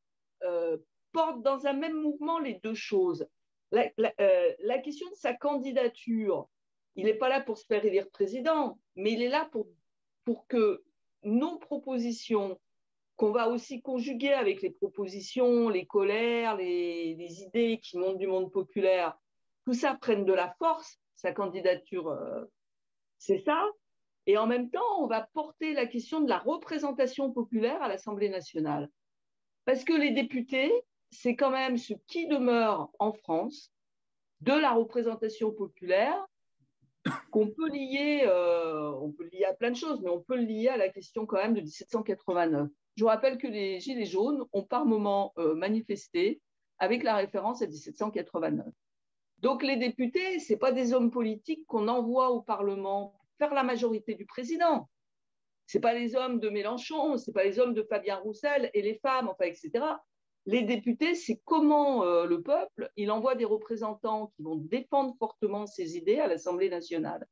Speaker 3: porte dans un même mouvement les deux choses. La question de sa candidature, il n'est pas là pour se faire élire président, mais il est là pour que nos propositions, qu'on va aussi conjuguer avec les propositions, les colères, les idées qui montent du monde populaire, tout ça prenne de la force, sa candidature, c'est ça. Et en même temps, on va porter la question de la représentation populaire à l'Assemblée nationale. Parce que les députés, c'est quand même ce qui demeure en France de la représentation populaire qu'on peut lier, on peut le lier à plein de choses, mais on peut le lier à la question quand même de 1789. Je vous rappelle que les Gilets jaunes ont par moment manifesté avec la référence à 1789. Donc les députés, ce n'est pas des hommes politiques qu'on envoie au Parlement pour faire la majorité du président. Ce n'est pas les hommes de Mélenchon, ce n'est pas les hommes de Fabien Roussel et les femmes, enfin, etc. Les députés, c'est comment le peuple, il envoie des représentants qui vont défendre fortement ses idées à l'Assemblée nationale.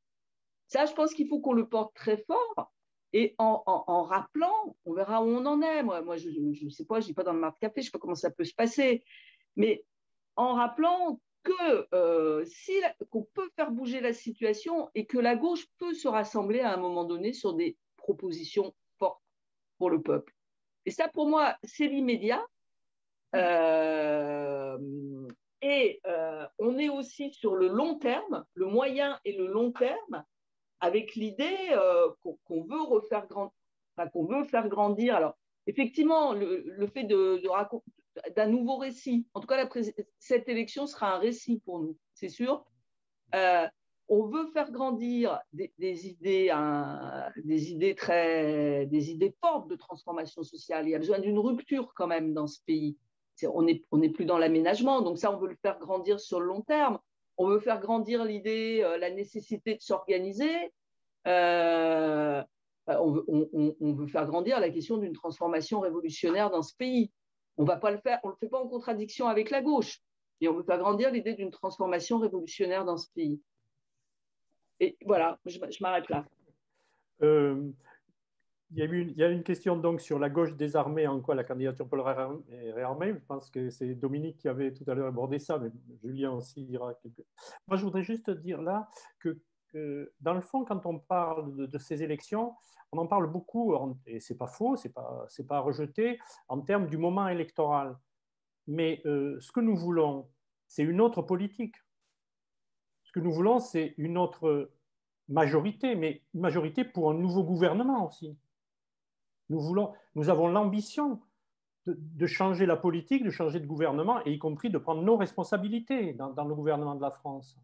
Speaker 3: Ça, je pense qu'il faut qu'on le porte très fort et en rappelant, on verra où on en est. Moi je ne sais pas, je n'ai pas dans le marque café, je ne sais pas comment ça peut se passer, mais en rappelant qu'on peut faire bouger la situation et que la gauche peut se rassembler à un moment donné sur des propositions fortes pour le peuple. Et ça, pour moi, c'est l'immédiat. On est aussi sur le long terme, le moyen et le long terme, avec l'idée qu'on veut refaire qu'on veut faire grandir. Alors, effectivement, le fait de raconter d'un nouveau récit, en tout cas, cette élection sera un récit pour nous, c'est sûr. On veut faire grandir des idées fortes de transformation sociale. Il y a besoin d'une rupture quand même dans ce pays. On n'est plus dans l'aménagement, donc ça, on veut le faire grandir sur le long terme. On veut faire grandir l'idée, la nécessité de s'organiser. On veut faire grandir la question d'une transformation révolutionnaire dans ce pays. On ne le fait pas en contradiction avec la gauche, et on veut faire grandir l'idée d'une transformation révolutionnaire dans ce pays. Et voilà, je m'arrête là.
Speaker 1: Il y a une question donc sur la gauche désarmée, en quoi la candidature peut le réarmer. Je pense que c'est Dominique qui avait tout à l'heure abordé ça, mais Julien aussi dira quelque chose. Moi, je voudrais juste dire là que dans le fond, quand on parle de ces élections, on en parle beaucoup, et ce n'est pas faux, ce n'est pas à rejeter, en termes du moment électoral. Mais ce que nous voulons, c'est une autre politique. Ce que nous voulons, c'est une autre majorité, mais une majorité pour un nouveau gouvernement aussi. Nous avons l'ambition de changer la politique, de changer de gouvernement, et y compris de prendre nos responsabilités dans le gouvernement de la France.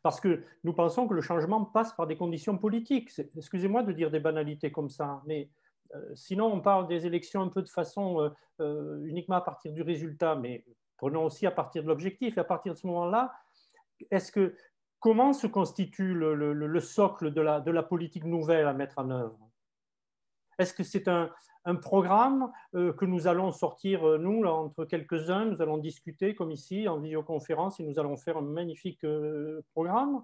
Speaker 1: Parce que nous pensons que le changement passe par des conditions politiques. Excusez-moi de dire des banalités comme ça, mais sinon on parle des élections un peu de façon uniquement à partir du résultat, mais prenons aussi à partir de l'objectif. Et à partir de ce moment-là, comment se constitue le socle de la politique nouvelle à mettre en œuvre? Est-ce que c'est un programme que nous allons sortir, nous, là, entre quelques-uns, nous allons discuter comme ici, en vidéoconférence, et nous allons faire un magnifique programme?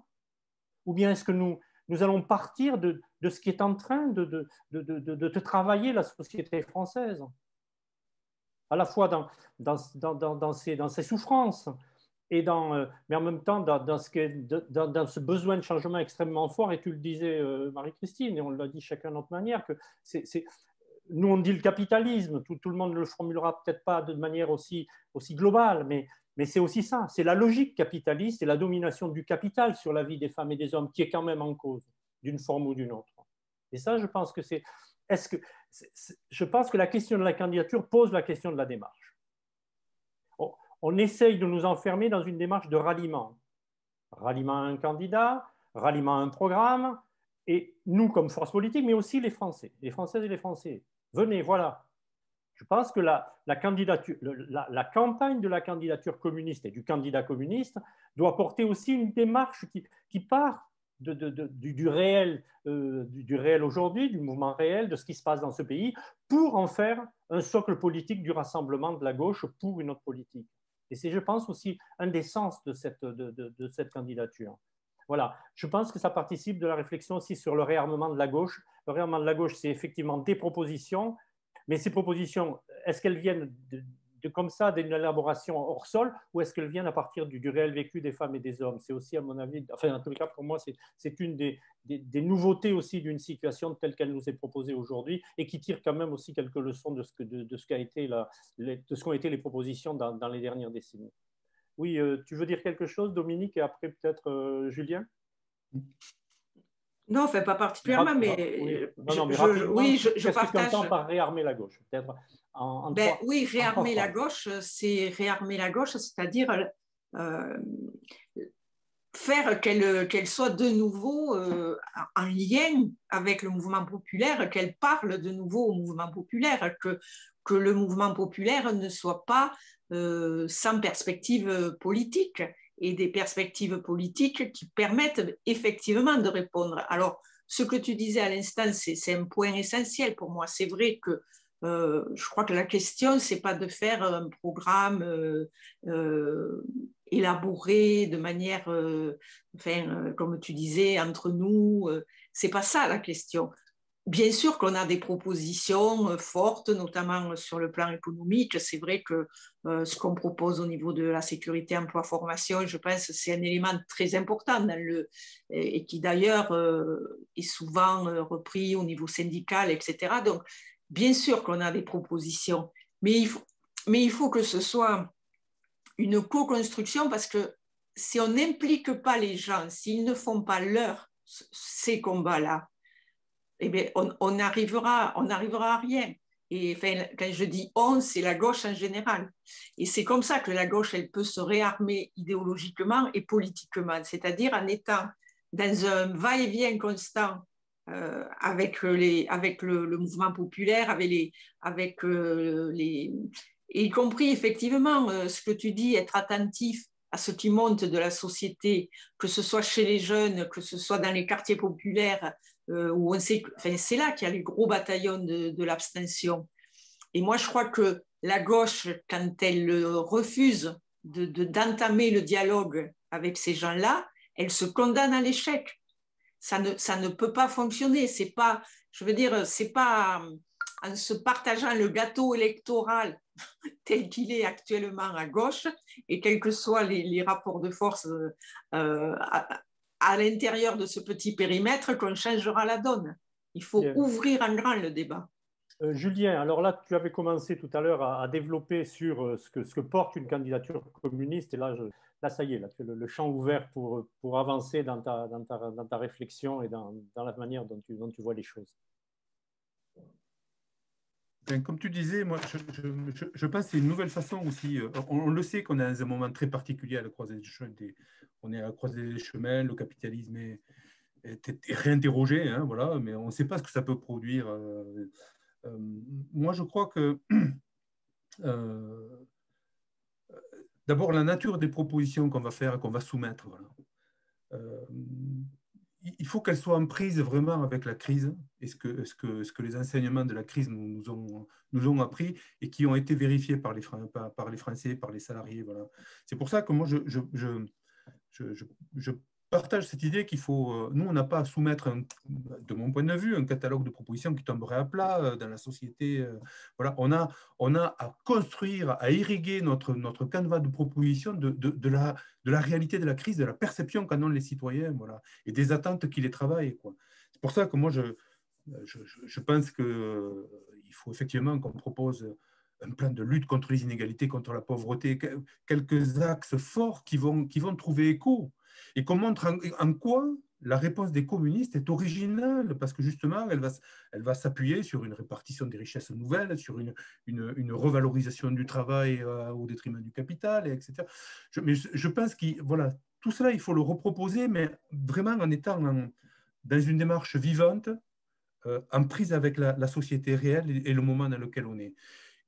Speaker 1: Ou bien est-ce que nous allons partir de ce qui est en train de travailler la société française, à la fois dans ses souffrances, mais en même temps dans ce besoin de changement extrêmement fort, et tu le disais, Marie-Christine, et on l'a dit chacun de notre manière, que nous on dit le capitalisme, tout le monde ne le formulera peut-être pas de manière aussi globale, mais c'est aussi ça, c'est la logique capitaliste et la domination du capital sur la vie des femmes et des hommes qui est quand même en cause, d'une forme ou d'une autre. Et ça, je pense que je pense que la question de la candidature pose la question de la démarche. On essaye de nous enfermer dans une démarche de ralliement. Ralliement à un candidat, ralliement à un programme, et nous comme force politique, mais aussi les Français, les Françaises et les Français. Venez, voilà. Je pense que la campagne de la candidature communiste et du candidat communiste doit porter aussi une démarche qui part du réel aujourd'hui, du mouvement réel, de ce qui se passe dans ce pays, pour en faire un socle politique du rassemblement de la gauche pour une autre politique. Et c'est, je pense, aussi un des sens de cette candidature. Voilà. Je pense que ça participe de la réflexion aussi sur le réarmement de la gauche. Le réarmement de la gauche, c'est effectivement des propositions, mais ces propositions, est-ce qu'elles viennent comme ça d'une élaboration hors sol, ou est-ce qu'elles viennent à partir du réel vécu des femmes et des hommes? C'est aussi, à mon avis, enfin, en tout cas, pour moi, c'est une des nouveautés aussi d'une situation telle qu'elle nous est proposée aujourd'hui et qui tire quand même aussi quelques leçons de ce qu'a été de ce qu'ont été les propositions dans les dernières décennies. Oui, tu veux dire quelque chose, Dominique, et après peut-être Julien?
Speaker 2: Non, enfin, pas particulièrement, mais,
Speaker 1: oui, non, mais rapidement,
Speaker 2: oui, je
Speaker 1: qu'est-ce que tu
Speaker 2: partage.
Speaker 1: entends par réarmer la gauche? Peut-être
Speaker 2: Oui, réarmer la gauche, c'est réarmer la gauche, c'est-à-dire faire qu'elle soit de nouveau en lien avec le mouvement populaire, qu'elle parle de nouveau au mouvement populaire, que le mouvement populaire ne soit pas sans perspective politique et des perspectives politiques qui permettent effectivement de répondre. Alors, ce que tu disais à l'instant, c'est un point essentiel pour moi. C'est vrai que je crois que la question, c'est pas de faire un programme élaboré de manière, comme tu disais, entre nous. C'est pas ça la question. Bien sûr qu'on a des propositions fortes, notamment sur le plan économique. C'est vrai que ce qu'on propose au niveau de la sécurité emploi-formation, je pense que c'est un élément très important et qui d'ailleurs est souvent repris au niveau syndical, etc. Donc, bien sûr qu'on a des propositions, mais il faut que ce soit une co-construction parce que si on n'implique pas les gens, s'ils ne font pas ces combats-là, eh bien, on n'arrivera à rien. Et enfin, quand je dis on, c'est la gauche en général. Et c'est comme ça que la gauche, elle peut se réarmer idéologiquement et politiquement, c'est-à-dire en étant dans un va-et-vient constant avec le mouvement populaire, et y compris effectivement ce que tu dis, être attentif à ce qui monte de la société, que ce soit chez les jeunes, que ce soit dans les quartiers populaires, où on sait, c'est là qu'il y a les gros bataillons de l'abstention. Et moi, je crois que la gauche, quand elle refuse d'entamer le dialogue avec ces gens-là, elle se condamne à l'échec. Ça ne peut pas fonctionner. C'est pas, je veux dire, c'est pas en se partageant le gâteau électoral tel qu'il est actuellement à gauche, et quels que soient les rapports de force à l'intérieur de ce petit périmètre, qu'on changera la donne. Il faut ouvrir en grand le débat.
Speaker 1: Julien, alors là, tu avais commencé tout à l'heure à développer sur ce que porte une candidature communiste, et là, ça y est, là, tu as le champ ouvert pour avancer dans ta réflexion et dans la manière dont tu vois les choses.
Speaker 4: Comme tu disais, moi, je pense que c'est une nouvelle façon aussi. On le sait qu'on est dans un moment très particulier à la croisée des chemins. On est à la croisée des chemins, le capitalisme est réinterrogé, hein, voilà, mais on ne sait pas ce que ça peut produire. Moi, je crois que d'abord, la nature des propositions qu'on va faire, qu'on va soumettre, voilà. Il faut qu'elles soient en prise vraiment avec la crise et ce que les enseignements de la crise nous ont appris et qui ont été vérifiés par les Français, par les salariés. Voilà. C'est pour ça que moi, je partage cette idée qu'il faut, nous, on n'a pas à soumettre, de mon point de vue, un catalogue de propositions qui tomberait à plat dans la société. Voilà, on a à construire, à irriguer notre canevas de propositions de la réalité de la crise, de la perception qu'en ont les citoyens, voilà, et des attentes qui les travaillent, quoi. C'est pour ça que moi, je pense qu'il faut effectivement qu'on propose un plan de lutte contre les inégalités, contre la pauvreté, quelques axes forts qui vont trouver écho, et qu'on montre en quoi la réponse des communistes est originale, parce que justement, elle va s'appuyer sur une répartition des richesses nouvelles, sur une revalorisation du travail au détriment du capital, etc. Mais je pense que voilà, tout cela, il faut le reproposer, mais vraiment en étant dans une démarche vivante, en prise avec la société réelle et le moment dans lequel on est.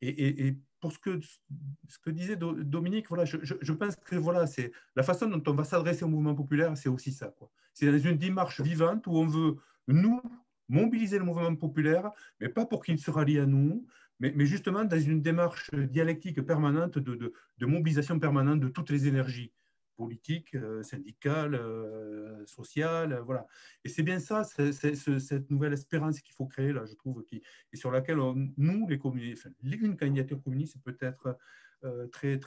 Speaker 4: Et pour ce que disait Dominique, voilà, je pense que voilà, c'est la façon dont on va s'adresser au mouvement populaire, c'est aussi ça, quoi. C'est dans une démarche vivante où on veut, nous, mobiliser le mouvement populaire, mais pas pour qu'il se rallie à nous, mais justement dans une démarche dialectique permanente de mobilisation permanente de toutes les énergies politique, syndicale, sociale, voilà. Et c'est bien ça, cette nouvelle espérance qu'il faut créer, là, je trouve, et sur laquelle nous, les communistes, enfin, une candidature communiste peut être très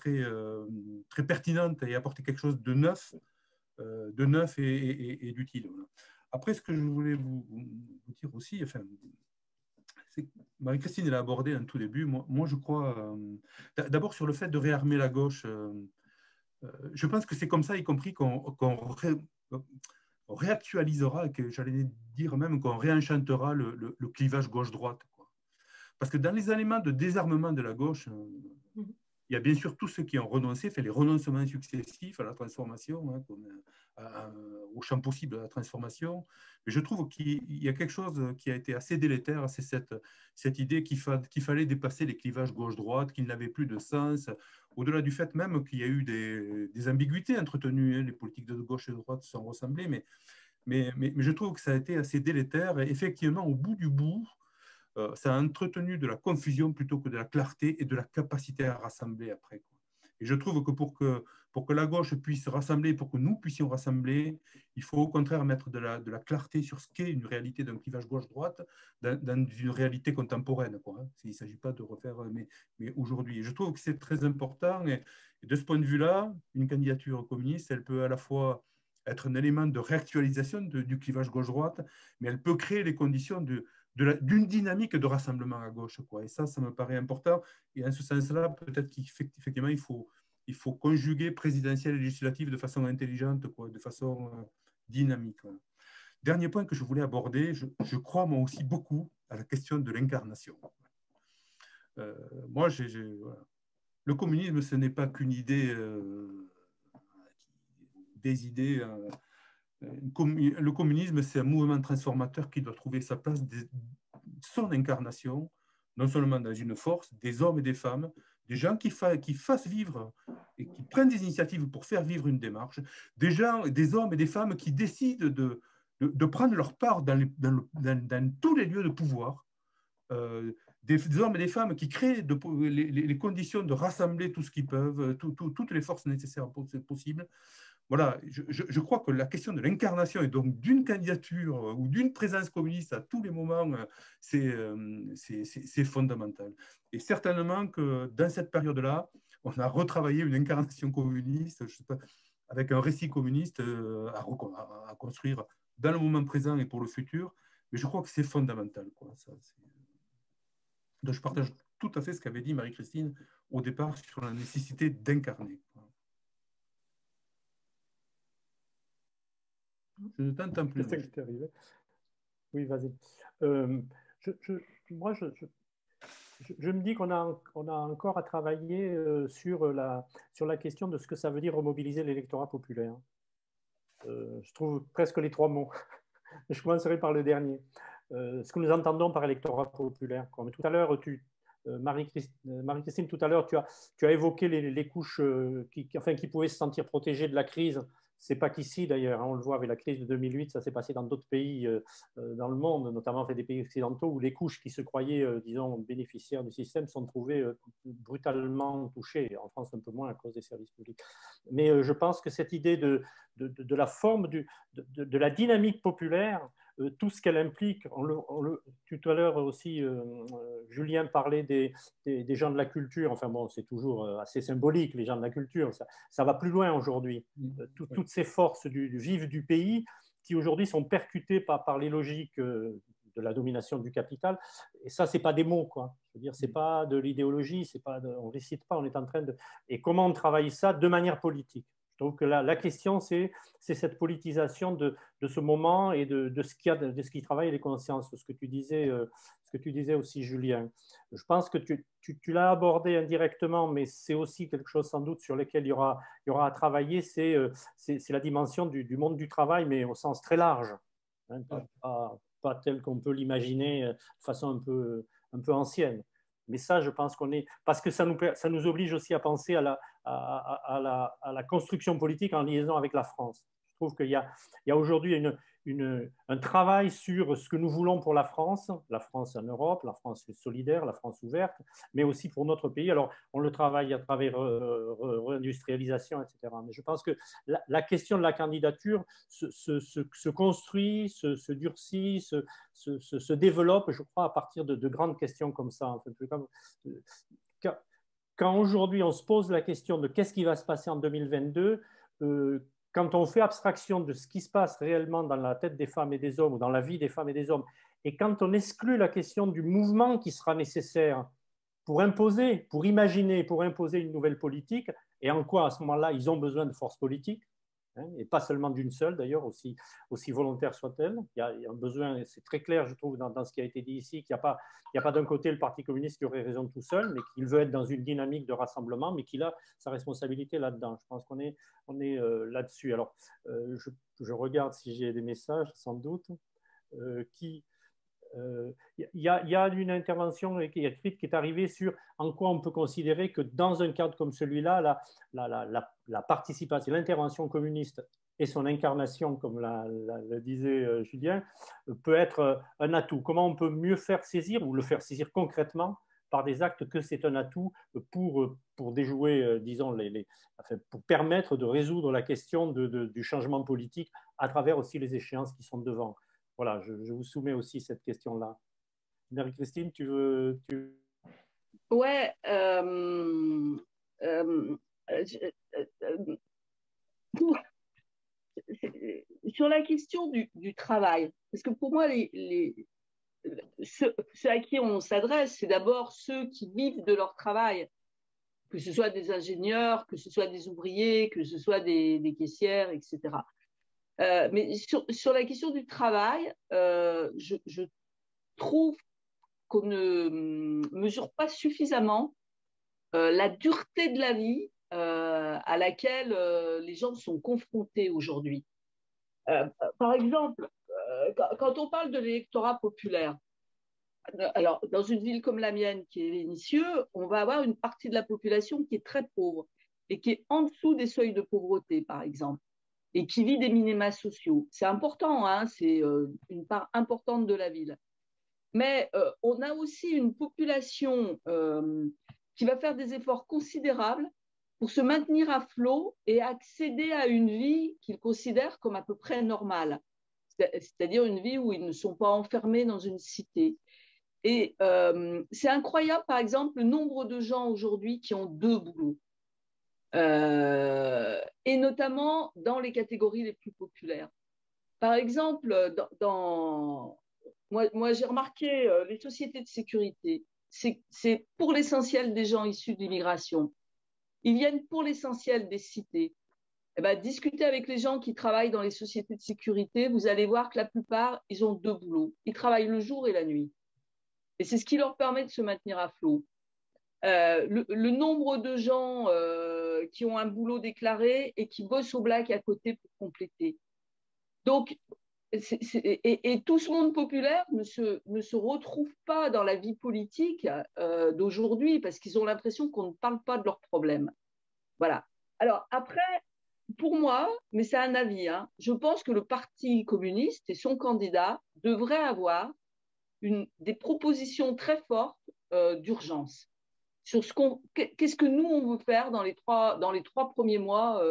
Speaker 4: pertinente et apporter quelque chose de neuf et d'utile. Voilà. Après, ce que je voulais vous dire aussi, enfin, Marie-Christine l'a abordé en tout début. Moi je crois d'abord sur le fait de réarmer la gauche. Je pense que c'est comme ça, y compris qu'on réactualisera, que j'allais dire même qu'on réenchantera le clivage gauche-droite. Parce que dans les éléments de désarmement de la gauche, il y a bien sûr tous ceux qui ont renoncé, fait les renoncements successifs à la transformation, hein, au champ possible de la transformation. Mais je trouve qu'il y a quelque chose qui a été assez délétère, c'est cette idée qu'il fallait dépasser les clivages gauche-droite, qu'ils n'avaient plus de sens, au-delà du fait même qu'il y a eu des ambiguïtés entretenues. Hein, les politiques de gauche et de droite se sont ressemblées, mais je trouve que ça a été assez délétère. Et effectivement, au bout du bout, ça a entretenu de la confusion plutôt que de la clarté et de la capacité à rassembler après, quoi. Et je trouve que pour que la gauche puisse rassembler, pour que nous puissions rassembler, il faut au contraire mettre de la clarté sur ce qu'est une réalité d'un clivage gauche-droite dans une réalité contemporaine, quoi, hein. Il ne s'agit pas de refaire, mais aujourd'hui. Et je trouve que c'est très important. Et de ce point de vue-là, une candidature communiste, elle peut à la fois être un élément de réactualisation du clivage gauche-droite, mais elle peut créer les conditions d'une dynamique de rassemblement à gauche, quoi. Et ça me paraît important. Et en ce sens-là, peut-être qu'effectivement, il faut conjuguer présidentielle et législative de façon intelligente, quoi, de façon dynamique. Voilà. Dernier point que je voulais aborder, je crois moi aussi beaucoup à la question de l'incarnation. Moi, voilà. Le communisme, ce n'est pas qu'une idée, des idées. Le communisme, c'est un mouvement transformateur qui doit trouver sa place, son incarnation, non seulement dans une force, des hommes et des femmes, des gens qui fassent vivre et qui prennent des initiatives pour faire vivre une démarche, des hommes et des femmes qui décident de prendre leur part dans tous les lieux de pouvoir, des hommes et des femmes qui créent les conditions de rassembler tout ce qu'ils peuvent, toutes les forces nécessaires possibles. Voilà, je crois que la question de l'incarnation et donc d'une candidature ou d'une présence communiste à tous les moments, c'est fondamental. Et certainement que dans cette période-là, on a retravaillé une incarnation communiste, je sais pas, avec un récit communiste à construire dans le moment présent et pour le futur. Mais je crois que c'est fondamental, quoi. Donc je partage tout à fait ce qu'avait dit Marie-Christine au départ sur la nécessité d'incarner. Je ne t'entends plus.
Speaker 1: Oui, vas-y. Moi, je me dis qu'on a encore à travailler sur la question de ce que ça veut dire remobiliser l'électorat populaire. Je trouve presque les trois mots. Je commencerai par le dernier. Ce que nous entendons par électorat populaire. Mais tout à l'heure, Marie-Christine, tout à l'heure, tu as évoqué les couches qui pouvaient se sentir protégées de la crise. C'est pas qu'ici d'ailleurs, hein, on le voit avec la crise de 2008, ça s'est passé dans d'autres pays dans le monde, notamment des pays occidentaux, où les couches qui se croyaient, disons, bénéficiaires du système sont trouvées brutalement touchées. En France, un peu moins à cause des services publics. Mais je pense que cette idée de la forme, de la dynamique populaire, tout ce qu'elle implique, tout à l'heure aussi, Julien parlait des gens de la culture, enfin bon, c'est toujours assez symbolique, les gens de la culture, ça va plus loin aujourd'hui. Toutes ces forces du vif du pays qui aujourd'hui sont percutées par les logiques de la domination du capital, et ça, c'est pas des mots, quoi. Je veux dire, c'est pas de l'idéologie, on ne récite pas, on est en train de... Et comment on travaille ça de manière politique? Donc la question, c'est cette politisation de ce moment et de ce qui travaille les consciences, ce que tu disais aussi, Julien. Je pense que tu l'as abordé indirectement, mais c'est aussi quelque chose sans doute sur lequel il y aura à travailler, c'est la dimension du monde du travail, mais au sens très large, hein, pas tel qu'on peut l'imaginer de façon un peu ancienne. Mais ça, je pense parce que ça nous oblige aussi à penser à la construction politique en liaison avec la France. Je trouve qu'il y a aujourd'hui un travail sur ce que nous voulons pour la France en Europe, la France solidaire, la France ouverte, mais aussi pour notre pays. Alors, on le travaille à travers réindustrialisation, etc. Mais je pense que la question de la candidature se construit, se durcit, se développe, je crois, à partir de grandes questions comme ça. En fait. Quand aujourd'hui on se pose la question de qu'est-ce qui va se passer en 2022, quand on fait abstraction de ce qui se passe réellement dans la tête des femmes et des hommes ou dans la vie des femmes et des hommes, et quand on exclut la question du mouvement qui sera nécessaire pour imposer, pour imaginer, pour imposer une nouvelle politique, et en quoi à ce moment-là ils ont besoin de force politique, et pas seulement d'une seule d'ailleurs, aussi volontaire soit-elle. Il y a un besoin, c'est très clair je trouve dans ce qui a été dit ici, qu'il n'y a pas d'un côté le Parti communiste qui aurait raison tout seul, mais qu'il veut être dans une dynamique de rassemblement, mais qu'il a sa responsabilité là-dedans. Je pense qu'on est là-dessus. Alors, je regarde si j'ai des messages, sans doute, il y a une intervention qui est arrivée sur en quoi on peut considérer que dans un cadre comme celui-là, la participation, l'intervention communiste et son incarnation, comme le disait Julien, peut être un atout. Comment on peut mieux faire saisir ou le faire saisir concrètement par des actes que c'est un atout pour déjouer, disons, pour permettre de résoudre la question du changement politique à travers aussi les échéances qui sont devant. Voilà, je vous soumets aussi cette question-là. Marie-Christine, tu veux…
Speaker 3: Ouais. Sur la question du travail, parce que pour moi, ceux à qui on s'adresse, c'est d'abord ceux qui vivent de leur travail, que ce soit des ingénieurs, que ce soit des ouvriers, que ce soit des caissières, etc. Mais sur la question du travail, je trouve qu'on ne mesure pas suffisamment la dureté de la vie à laquelle les gens sont confrontés aujourd'hui. Par exemple, quand on parle de l'électorat populaire, alors dans une ville comme la mienne qui est Vénissieux, on va avoir une partie de la population qui est très pauvre et qui est en dessous des seuils de pauvreté, par exemple, et qui vit des minima sociaux. C'est important, hein, c'est une part importante de la ville. Mais on a aussi une population qui va faire des efforts considérables pour se maintenir à flot et accéder à une vie qu'ils considèrent comme à peu près normale, c'est-à-dire une vie où ils ne sont pas enfermés dans une cité. Et c'est incroyable, par exemple, le nombre de gens aujourd'hui qui ont 2 boulots, et notamment dans les catégories les plus populaires. Par exemple, moi j'ai remarqué les sociétés de sécurité, c'est pour l'essentiel des gens issus de l'immigration. Ils viennent pour l'essentiel des cités. Eh ben, discutez avec les gens qui travaillent dans les sociétés de sécurité, vous allez voir que la plupart, ils ont 2 boulots. Ils travaillent le jour et la nuit. Et c'est ce qui leur permet de se maintenir à flot. Le nombre de gens qui ont un boulot déclaré et qui bossent au black à côté pour compléter. Donc, et tout ce monde populaire ne se retrouve pas dans la vie politique d'aujourd'hui parce qu'ils ont l'impression qu'on ne parle pas de leurs problèmes. Voilà. Alors après, pour moi, mais c'est un avis, hein, je pense que le Parti communiste et son candidat devraient avoir des propositions très fortes d'urgence sur qu'est-ce que nous on veut faire dans les 3 premiers mois.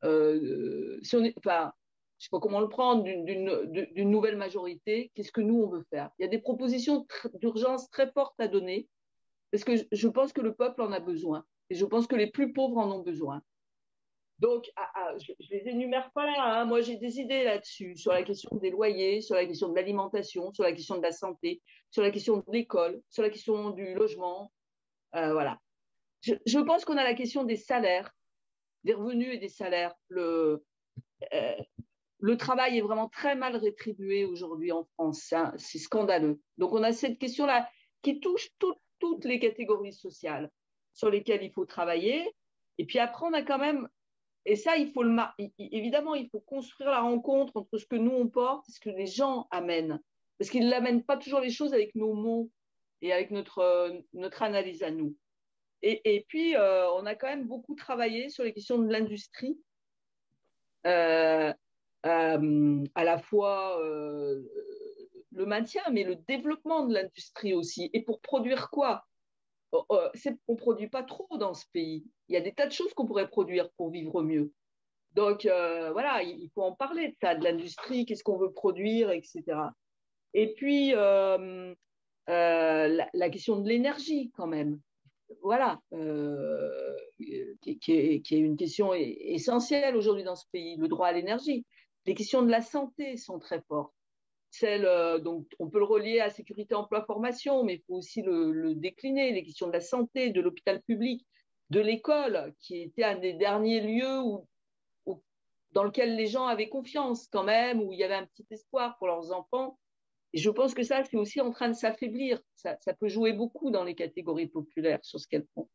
Speaker 3: Si on est, enfin, je ne sais pas comment le prendre, d'une nouvelle majorité, qu'est-ce que nous on veut faire? Il y a des propositions d'urgence très fortes à donner parce que je pense que le peuple en a besoin et je pense que les plus pauvres en ont besoin. Donc, je ne les énumère pas là, hein. Moi, j'ai des idées là-dessus, sur la question des loyers, sur la question de l'alimentation, sur la question de la santé, sur la question de l'école, sur la question du logement. Voilà. Je pense qu'on a la question des salaires, des revenus et des salaires. Le travail est vraiment très mal rétribué aujourd'hui en France. C'est scandaleux. Donc, on a cette question-là qui touche toutes les catégories sociales sur lesquelles il faut travailler. Et puis après, on a quand même… Et ça, évidemment, il faut construire la rencontre entre ce que nous, on porte et ce que les gens amènent. Parce qu'ils n'amènent pas toujours les choses avec nos mots et avec notre analyse à nous. Et puis, on a quand même beaucoup travaillé sur les questions de l'industrie. à la fois le maintien, mais le développement de l'industrie aussi. Et pour produire quoi? On ne produit pas trop dans ce pays. Il y a des tas de choses qu'on pourrait produire pour vivre mieux. Donc voilà, il faut en parler de ça, de l'industrie, qu'est-ce qu'on veut produire, etc. Et puis la question de l'énergie quand même. Voilà, qui est une question essentielle aujourd'hui dans ce pays, le droit à l'énergie. Les questions de la santé sont très fortes. Donc, on peut le relier à sécurité, emploi, formation, mais il faut aussi le décliner, les questions de la santé, de l'hôpital public, de l'école, qui était un des derniers lieux dans lequel les gens avaient confiance quand même, où il y avait un petit espoir pour leurs enfants. Et je pense que ça, c'est aussi en train de s'affaiblir. Ça peut jouer beaucoup dans les catégories populaires sur ce qu'elles font.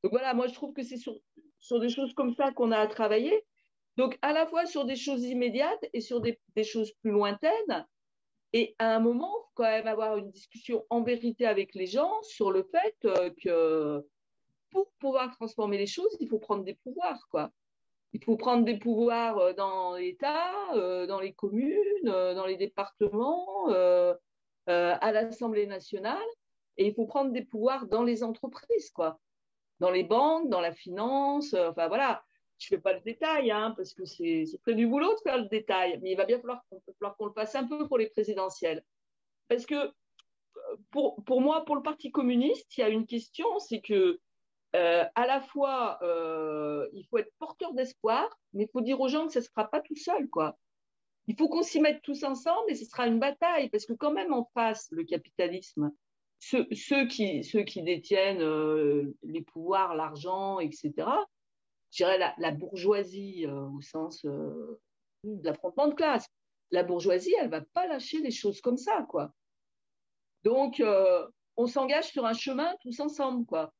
Speaker 3: Donc voilà, moi je trouve que c'est sur des choses comme ça qu'on a à travailler. Donc à la fois sur des choses immédiates et sur des choses plus lointaines. Et à un moment, il faut quand même avoir une discussion en vérité avec les gens sur le fait que pour pouvoir transformer les choses, il faut prendre des pouvoirs, quoi. Il faut prendre des pouvoirs dans l'État, dans les communes, dans les départements, à l'Assemblée nationale, et il faut prendre des pouvoirs dans les entreprises, quoi. Dans les banques, dans la finance, enfin voilà. Je ne fais pas le détail, hein, parce que c'est très du boulot de faire le détail, mais il va bien falloir qu'on le fasse un peu pour les présidentielles. Parce que pour moi, pour le Parti communiste, il y a une question, c'est que à la fois, il faut être porteur d'espoir, mais il faut dire aux gens que ça ne se fera pas tout seul, quoi. Il faut qu'on s'y mette tous ensemble et ce sera une bataille, parce que quand même en face, le capitalisme, ceux qui détiennent les pouvoirs, l'argent, etc., je dirais la bourgeoisie au sens de l'affrontement de classe. La bourgeoisie, elle ne va pas lâcher les choses comme ça, quoi. Donc, on s'engage sur un chemin tous ensemble, quoi.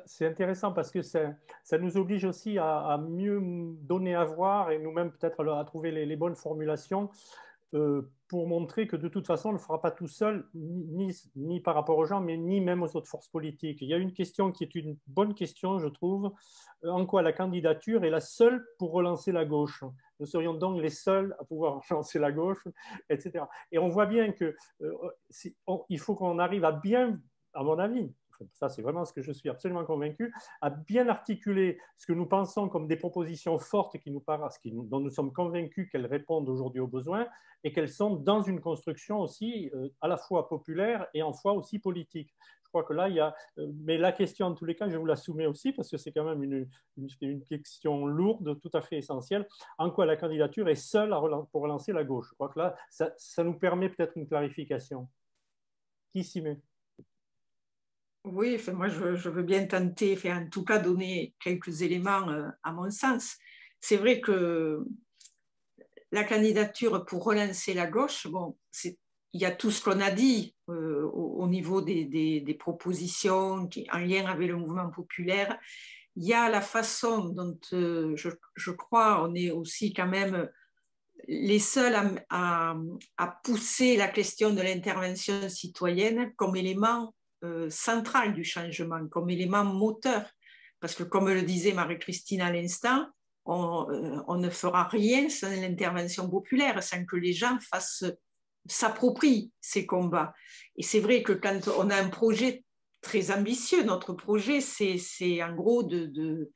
Speaker 1: C'est intéressant parce que ça nous oblige aussi à mieux donner à voir et nous-mêmes peut-être à trouver les bonnes formulations pour montrer que de toute façon, on ne le fera pas tout seul, ni par rapport aux gens, mais ni même aux autres forces politiques. Il y a une question qui est une bonne question, je trouve, en quoi la candidature est la seule pour relancer la gauche. Nous serions donc les seuls à pouvoir relancer la gauche, etc. Et on voit bien qu'il faut qu'on arrive à bien, à mon avis, ça c'est vraiment ce que je suis absolument convaincu, à bien articuler ce que nous pensons comme des propositions fortes qui nous paraissent, dont nous sommes convaincus qu'elles répondent aujourd'hui aux besoins et qu'elles sont dans une construction aussi à la fois populaire et en fois aussi politique. Je crois que là, il y a... mais la question, en tous les cas, je vous la soumets aussi parce que c'est quand même une question lourde, tout à fait essentielle. En quoi la candidature est seule pour relancer la gauche? Je crois que là, ça nous permet peut-être une clarification. Qui s'y met?
Speaker 2: Oui, enfin, moi je veux bien tenter, enfin, en tout cas donner quelques éléments à mon sens. C'est vrai que la candidature pour relancer la gauche, bon, il y a tout ce qu'on a dit au niveau des propositions en lien avec le mouvement populaire. Il y a la façon dont je crois on est aussi quand même les seuls à pousser la question de l'intervention citoyenne comme élément central du changement, comme élément moteur. Parce que comme le disait Marie-Christine à l'instant, on ne fera rien sans l'intervention populaire, sans que les gens s'approprient ces combats. Et c'est vrai que quand on a un projet très ambitieux, notre projet, c'est en gros de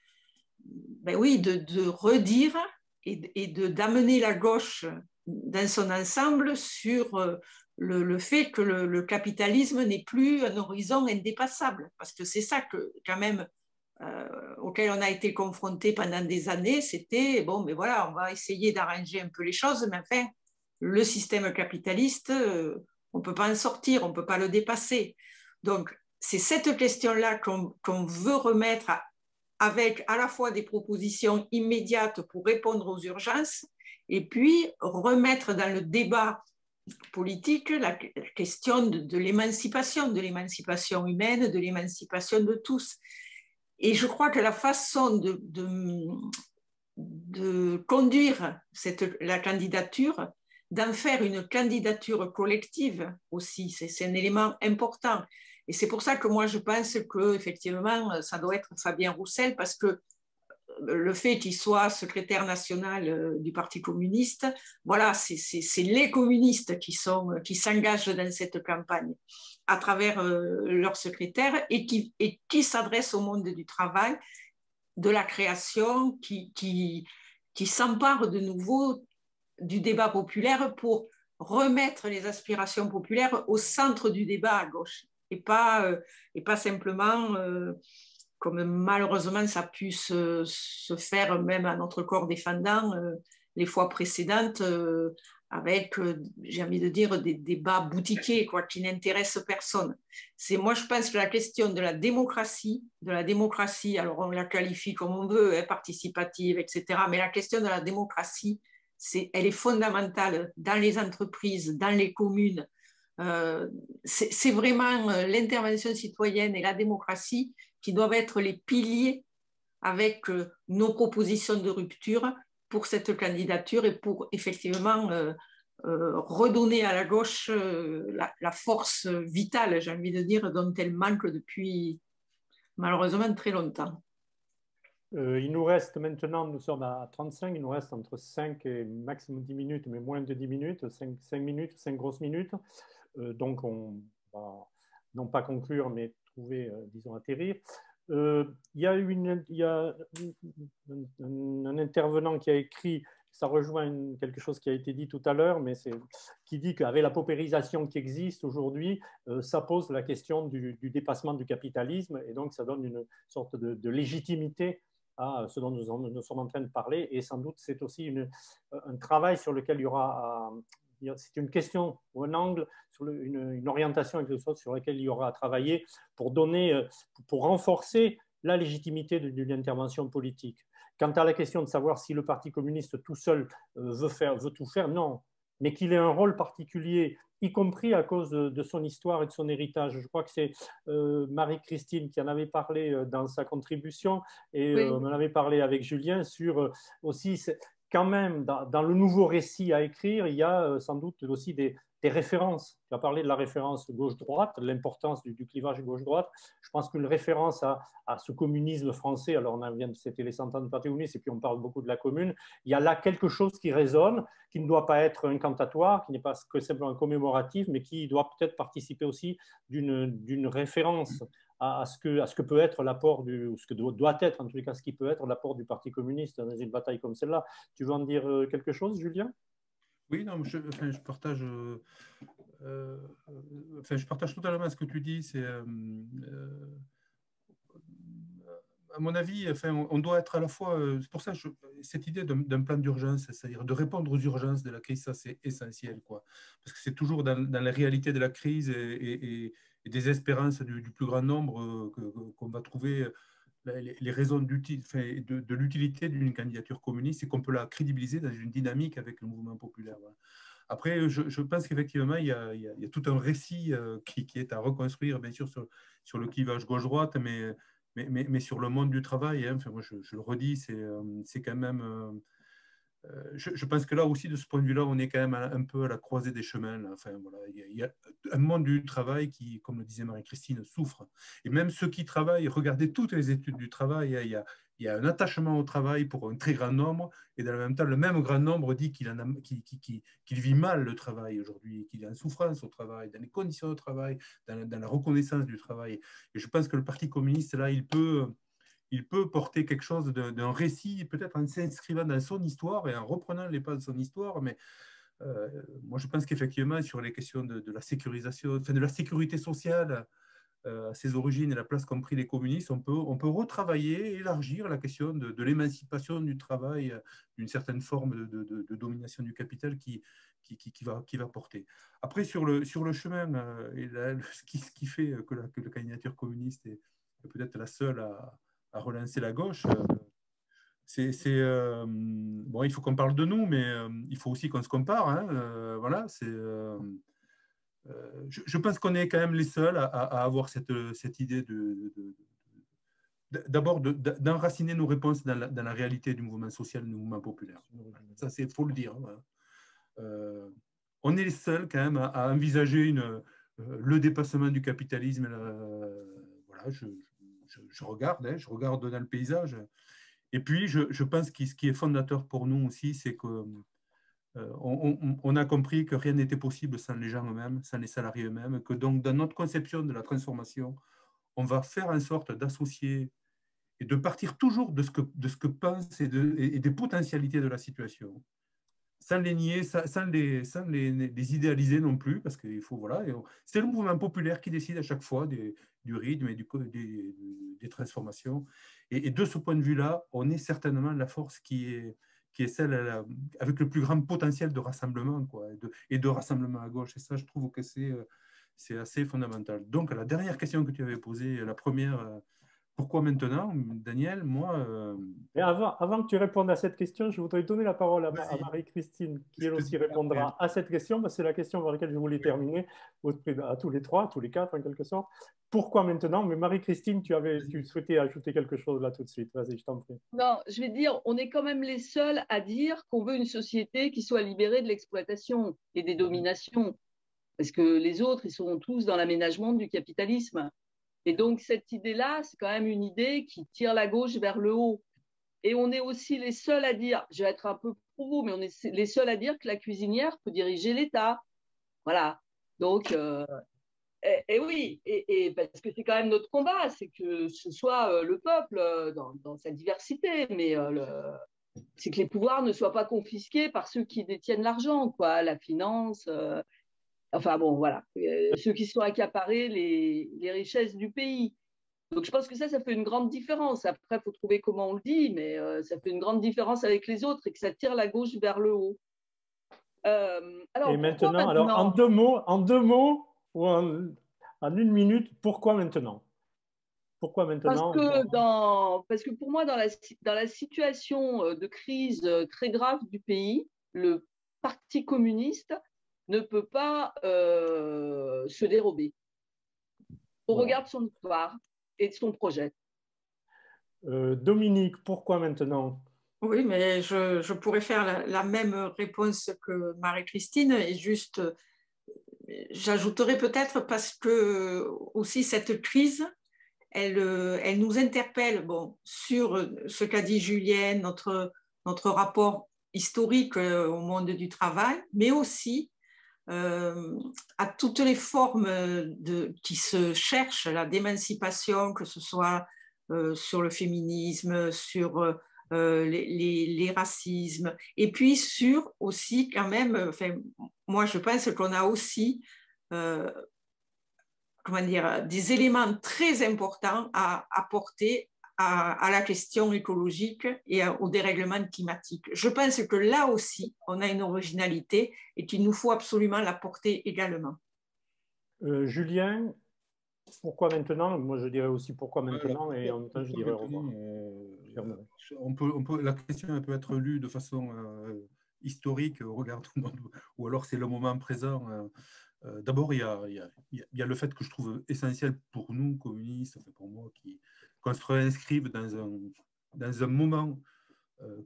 Speaker 2: redire et d'amener la gauche dans son ensemble sur le fait que le capitalisme n'est plus un horizon indépassable. Parce que c'est ça que, quand même, auquel on a été confronté pendant des années, c'était, bon, mais voilà, on va essayer d'arranger un peu les choses, mais enfin, le système capitaliste, on ne peut pas en sortir, on ne peut pas le dépasser. Donc, c'est cette question-là qu'on veut remettre avec à la fois des propositions immédiates pour répondre aux urgences et puis remettre dans le débat politique la question de l'émancipation humaine, de l'émancipation de tous. Et je crois que la façon de conduire la candidature, d'en faire une candidature collective aussi, c'est un élément important. Et c'est pour ça que moi, je pense qu'effectivement, ça doit être Fabien Roussel, parce que le fait qu'il soit secrétaire national du Parti communiste, voilà, c'est les communistes qui s'engagent dans cette campagne à travers leur secrétaire et qui s'adressent au monde du travail, de la création, qui s'emparent de nouveau du débat populaire pour remettre les aspirations populaires au centre du débat à gauche et pas simplement, comme malheureusement ça a pu se faire même à notre corps défendant les fois précédentes, avec, j'ai envie de dire, des débats boutiquiers quoi, qui n'intéressent personne. Moi, je pense que la question de la démocratie, alors on la qualifie comme on veut, hein, participative, etc., mais la question de la démocratie, elle est fondamentale dans les entreprises, dans les communes. C'est vraiment l'intervention citoyenne et la démocratie qui doivent être les piliers avec nos propositions de rupture pour cette candidature et pour effectivement redonner à la gauche la force vitale, j'ai envie de dire, dont elle manque depuis malheureusement très longtemps.
Speaker 1: Il nous reste maintenant, nous sommes à 35, il nous reste entre 5 et maximum 10 minutes, mais moins de 10 minutes, 5 minutes, 5 grosses minutes. Donc on va non pas conclure, mais trouver, disons, atterrir. Il y a un intervenant qui a écrit, ça rejoint quelque chose qui a été dit tout à l'heure, mais qui dit qu'avec la paupérisation qui existe aujourd'hui, ça pose la question du dépassement du capitalisme, et donc ça donne une sorte de légitimité à ce dont nous sommes en train de parler, et sans doute c'est aussi un travail sur lequel il y aura c'est une question ou un angle, une orientation quelque chose sur laquelle il y aura à travailler pour renforcer la légitimité d'une intervention politique. Quant à la question de savoir si le Parti communiste tout seul veut tout faire, non, mais qu'il ait un rôle particulier, y compris à cause de son histoire et de son héritage. Je crois que c'est Marie-Christine qui en avait parlé dans sa contribution, et
Speaker 3: Oui.
Speaker 1: on en avait parlé avec Julien sur aussi quand même, dans le nouveau récit à écrire, il y a sans doute aussi des références. Tu as parlé de la référence gauche-droite, de l'importance du clivage gauche-droite. Je pense qu'une référence à ce communisme français, alors c'était les 100 ans du Parti communiste, et puis on parle beaucoup de la commune, il y a là quelque chose qui résonne, qui ne doit pas être incantatoire, qui n'est pas que simplement commémoratif, mais qui doit peut-être participer aussi d'une référence à ce que peut être l'apport ce que doit être, en tout cas, ce qui peut être l'apport du Parti communiste dans une bataille comme celle-là. Tu veux en dire quelque chose, Julien?
Speaker 4: Oui, non, je partage. Je partage totalement ce que tu dis. C'est, à mon avis, on doit être à la fois. C'est pour ça cette idée d'un plan d'urgence, c'est-à-dire de répondre aux urgences de la crise, ça c'est essentiel, quoi. Parce que c'est toujours dans la réalité de la crise et des espérances du plus grand nombre qu'on va trouver les raisons de l'utilité d'une candidature communiste et qu'on peut la crédibiliser dans une dynamique avec le mouvement populaire. Voilà. Après, je pense qu'effectivement, il y a tout un récit qui est à reconstruire, bien sûr, sur le clivage gauche-droite, mais sur le monde du travail. Hein. Moi, je le redis, c'est quand même... je pense que là aussi, de ce point de vue-là, on est quand même un peu à la croisée des chemins. Là. Enfin, voilà, il y a un monde du travail qui, comme le disait Marie-Christine, souffre. Et même ceux qui travaillent, regardez toutes les études du travail, il y a un attachement au travail pour un très grand nombre, et dans le même temps, le même grand nombre dit qu'il vit mal le travail aujourd'hui, qu'il est en souffrance au travail, dans les conditions de travail, dans la reconnaissance du travail. Et je pense que le Parti communiste, là, il peut porter quelque chose d'un récit, peut-être en s'inscrivant dans son histoire et en reprenant les pas de son histoire. Mais moi, je pense qu'effectivement, sur les questions de la sécurisation, de la sécurité sociale, à ses origines et la place qu'ont pris les communistes, on peut retravailler, élargir la question de l'émancipation du travail, d'une certaine forme de domination du capital qui va porter. Après, sur le chemin, et là, ce qui fait que la candidature communiste est peut-être la seule à relancer la gauche, bon, il faut qu'on parle de nous, mais il faut aussi qu'on se compare. Hein, voilà, je pense qu'on est quand même les seuls à avoir cette idée d'abord d'enraciner nos réponses dans la réalité du mouvement social, du mouvement populaire. Ça, c'est faut le dire. On est les seuls quand même à envisager le dépassement du capitalisme. Voilà, je regarde dans le paysage. Et puis, je pense que ce qui est fondateur pour nous aussi, c'est que on a compris que rien n'était possible sans les gens eux-mêmes, sans les salariés eux-mêmes, que donc dans notre conception de la transformation, on va faire en sorte d'associer et de partir toujours de ce que pensent et des potentialités de la situation, sans les nier, sans les idéaliser non plus, parce qu'il faut, voilà, c'est le mouvement populaire qui décide à chaque fois du rythme et des transformations. Et de ce point de vue-là, on est certainement la force qui est celle avec le plus grand potentiel de rassemblement, quoi, et de rassemblement à gauche. Et ça, je trouve que c'est assez fondamental. Donc, la dernière question que tu avais posée, la première, pourquoi maintenant, Daniel, moi...
Speaker 1: Mais avant que tu répondes à cette question, je voudrais donner la parole à Marie-Christine, qui elle aussi répondra à cette question, parce que c'est la question par laquelle je voulais terminer, à tous les trois, à tous les quatre en quelque sorte. Pourquoi maintenant? Mais Marie-Christine, tu souhaitais ajouter quelque chose là tout de suite. Vas-y, je t'en prie.
Speaker 3: Non, je vais dire, on est quand même les seuls à dire qu'on veut une société qui soit libérée de l'exploitation et des dominations. Parce que les autres, ils sont tous dans l'aménagement du capitalisme. Et donc, cette idée-là, c'est quand même une idée qui tire la gauche vers le haut. Et on est aussi les seuls à dire, je vais être un peu provo, mais on est les seuls à dire que la cuisinière peut diriger l'État. Voilà. Donc, et oui, et parce que c'est quand même notre combat, c'est que ce soit le peuple dans sa diversité, mais c'est que les pouvoirs ne soient pas confisqués par ceux qui détiennent l'argent, quoi, la finance. Enfin bon, voilà, ceux qui sont accaparés les richesses du pays. Donc je pense que ça fait une grande différence. Après, il faut trouver comment on le dit, mais ça fait une grande différence avec les autres et que ça tire la gauche vers le haut. Alors,
Speaker 1: et maintenant, alors en deux mots ou en une minute, pourquoi maintenant? Pourquoi maintenant?
Speaker 3: Parce que pour moi, dans la situation de crise très grave du pays, le Parti communiste ne peut pas se dérober au regard de son histoire et de son projet.
Speaker 1: Dominique, pourquoi maintenant?
Speaker 2: Oui, mais je pourrais faire la même réponse que Marie-Christine et juste, j'ajouterais peut-être parce que aussi cette crise, elle nous interpelle bon, sur ce qu'a dit Julienne, notre rapport historique au monde du travail, mais aussi à toutes les formes qui se cherchent, la d'émancipation, que ce soit sur le féminisme, sur les racismes, et puis sur aussi quand même, enfin, moi je pense qu'on a aussi euh, comment dire, des éléments très importants à apporter à la question écologique et au dérèglement climatique. Je pense que là aussi, on a une originalité et qu'il nous faut absolument la porter également.
Speaker 1: Julien, pourquoi maintenant? Moi, je dirais aussi pourquoi maintenant, et en même temps, je dirais au revoir.
Speaker 4: La question elle peut être lue de façon historique au regard du monde, ou alors c'est le moment présent. D'abord, il y a le fait que je trouve essentiel pour nous, communistes, enfin pour moi, qu'on se réinscrive dans un moment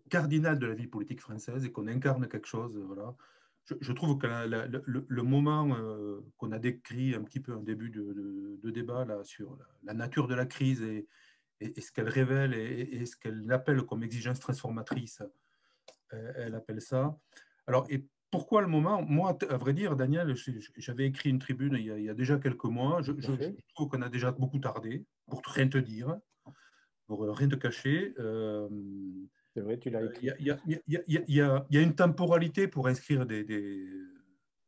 Speaker 4: cardinal de la vie politique française et qu'on incarne quelque chose. Voilà. Je trouve que le moment qu'on a décrit un petit peu en début de débat là, sur la nature de la crise et ce qu'elle révèle et ce qu'elle appelle comme exigence transformatrice, elle appelle ça. Alors, et pourquoi le moment? Moi, à vrai dire, Daniel, j'avais écrit une tribune il y a déjà quelques mois. Je trouve qu'on a déjà beaucoup tardé, pour rien te dire, pour rien te cacher.
Speaker 1: C'est vrai, tu l'as écrit.
Speaker 4: Il y a une temporalité pour inscrire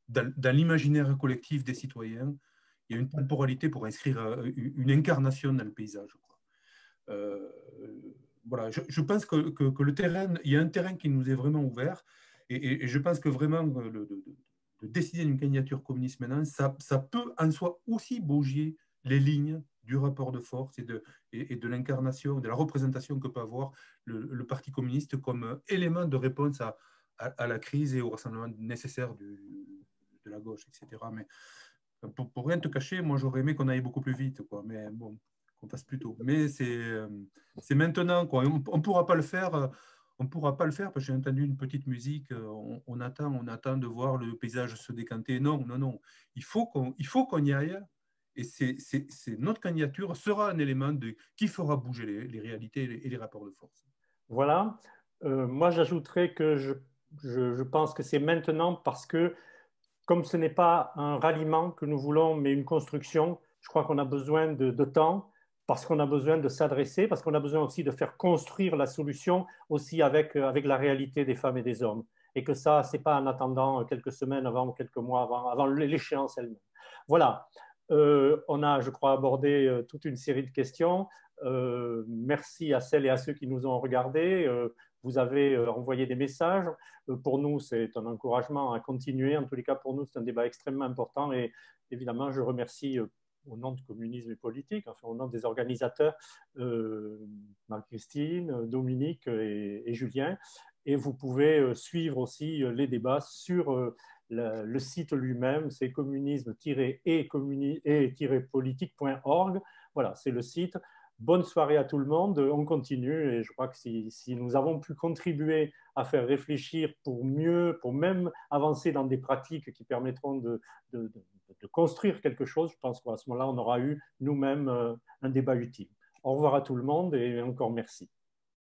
Speaker 4: dans l'imaginaire collectif des citoyens. Il y a une temporalité pour inscrire une incarnation dans le paysage, quoi. Voilà, je pense que le terrain, il y a un terrain qui nous est vraiment ouvert et je pense que vraiment de décider d'une candidature communiste maintenant, ça peut en soi aussi bouger les lignes du rapport de force et de l'incarnation, de la représentation que peut avoir le Parti communiste comme élément de réponse à la crise et au rassemblement nécessaire de la gauche, etc. Mais pour rien te cacher, moi j'aurais aimé qu'on aille beaucoup plus vite, quoi. Mais bon, qu'on fasse plus tôt. Mais c'est maintenant, quoi. On ne pourra pas le faire. On ne pourra pas le faire parce que j'ai entendu une petite musique. On attend de voir le paysage se décanter. Non, non, non. Il faut qu'on y aille. Et notre candidature sera un élément qui fera bouger les réalités et les rapports de force.
Speaker 1: Voilà. Moi, j'ajouterais que je pense que c'est maintenant parce que, comme ce n'est pas un ralliement que nous voulons, mais une construction, je crois qu'on a besoin de temps, parce qu'on a besoin de s'adresser, parce qu'on a besoin aussi de faire construire la solution aussi avec la réalité des femmes et des hommes. Et que ça, ce n'est pas en attendant quelques semaines avant ou quelques mois avant l'échéance elle-même. Voilà. On a, je crois, abordé toute une série de questions. Merci à celles et à ceux qui nous ont regardés. Vous avez envoyé des messages. Pour nous, c'est un encouragement à continuer. En tous les cas, pour nous, c'est un débat extrêmement important. Et évidemment, je remercie au nom du communisme et politique, enfin au nom des organisateurs, Marie-Christine, Dominique et Julien. Et vous pouvez suivre aussi les débats sur le site lui-même, c'est communisme-et-politique.org. Voilà, c'est le site. Bonne soirée à tout le monde. On continue et je crois que si nous avons pu contribuer à faire réfléchir pour mieux, pour même avancer dans des pratiques qui permettront de construire quelque chose, je pense qu'à ce moment-là, on aura eu nous-mêmes un débat utile. Au revoir à tout le monde et encore merci.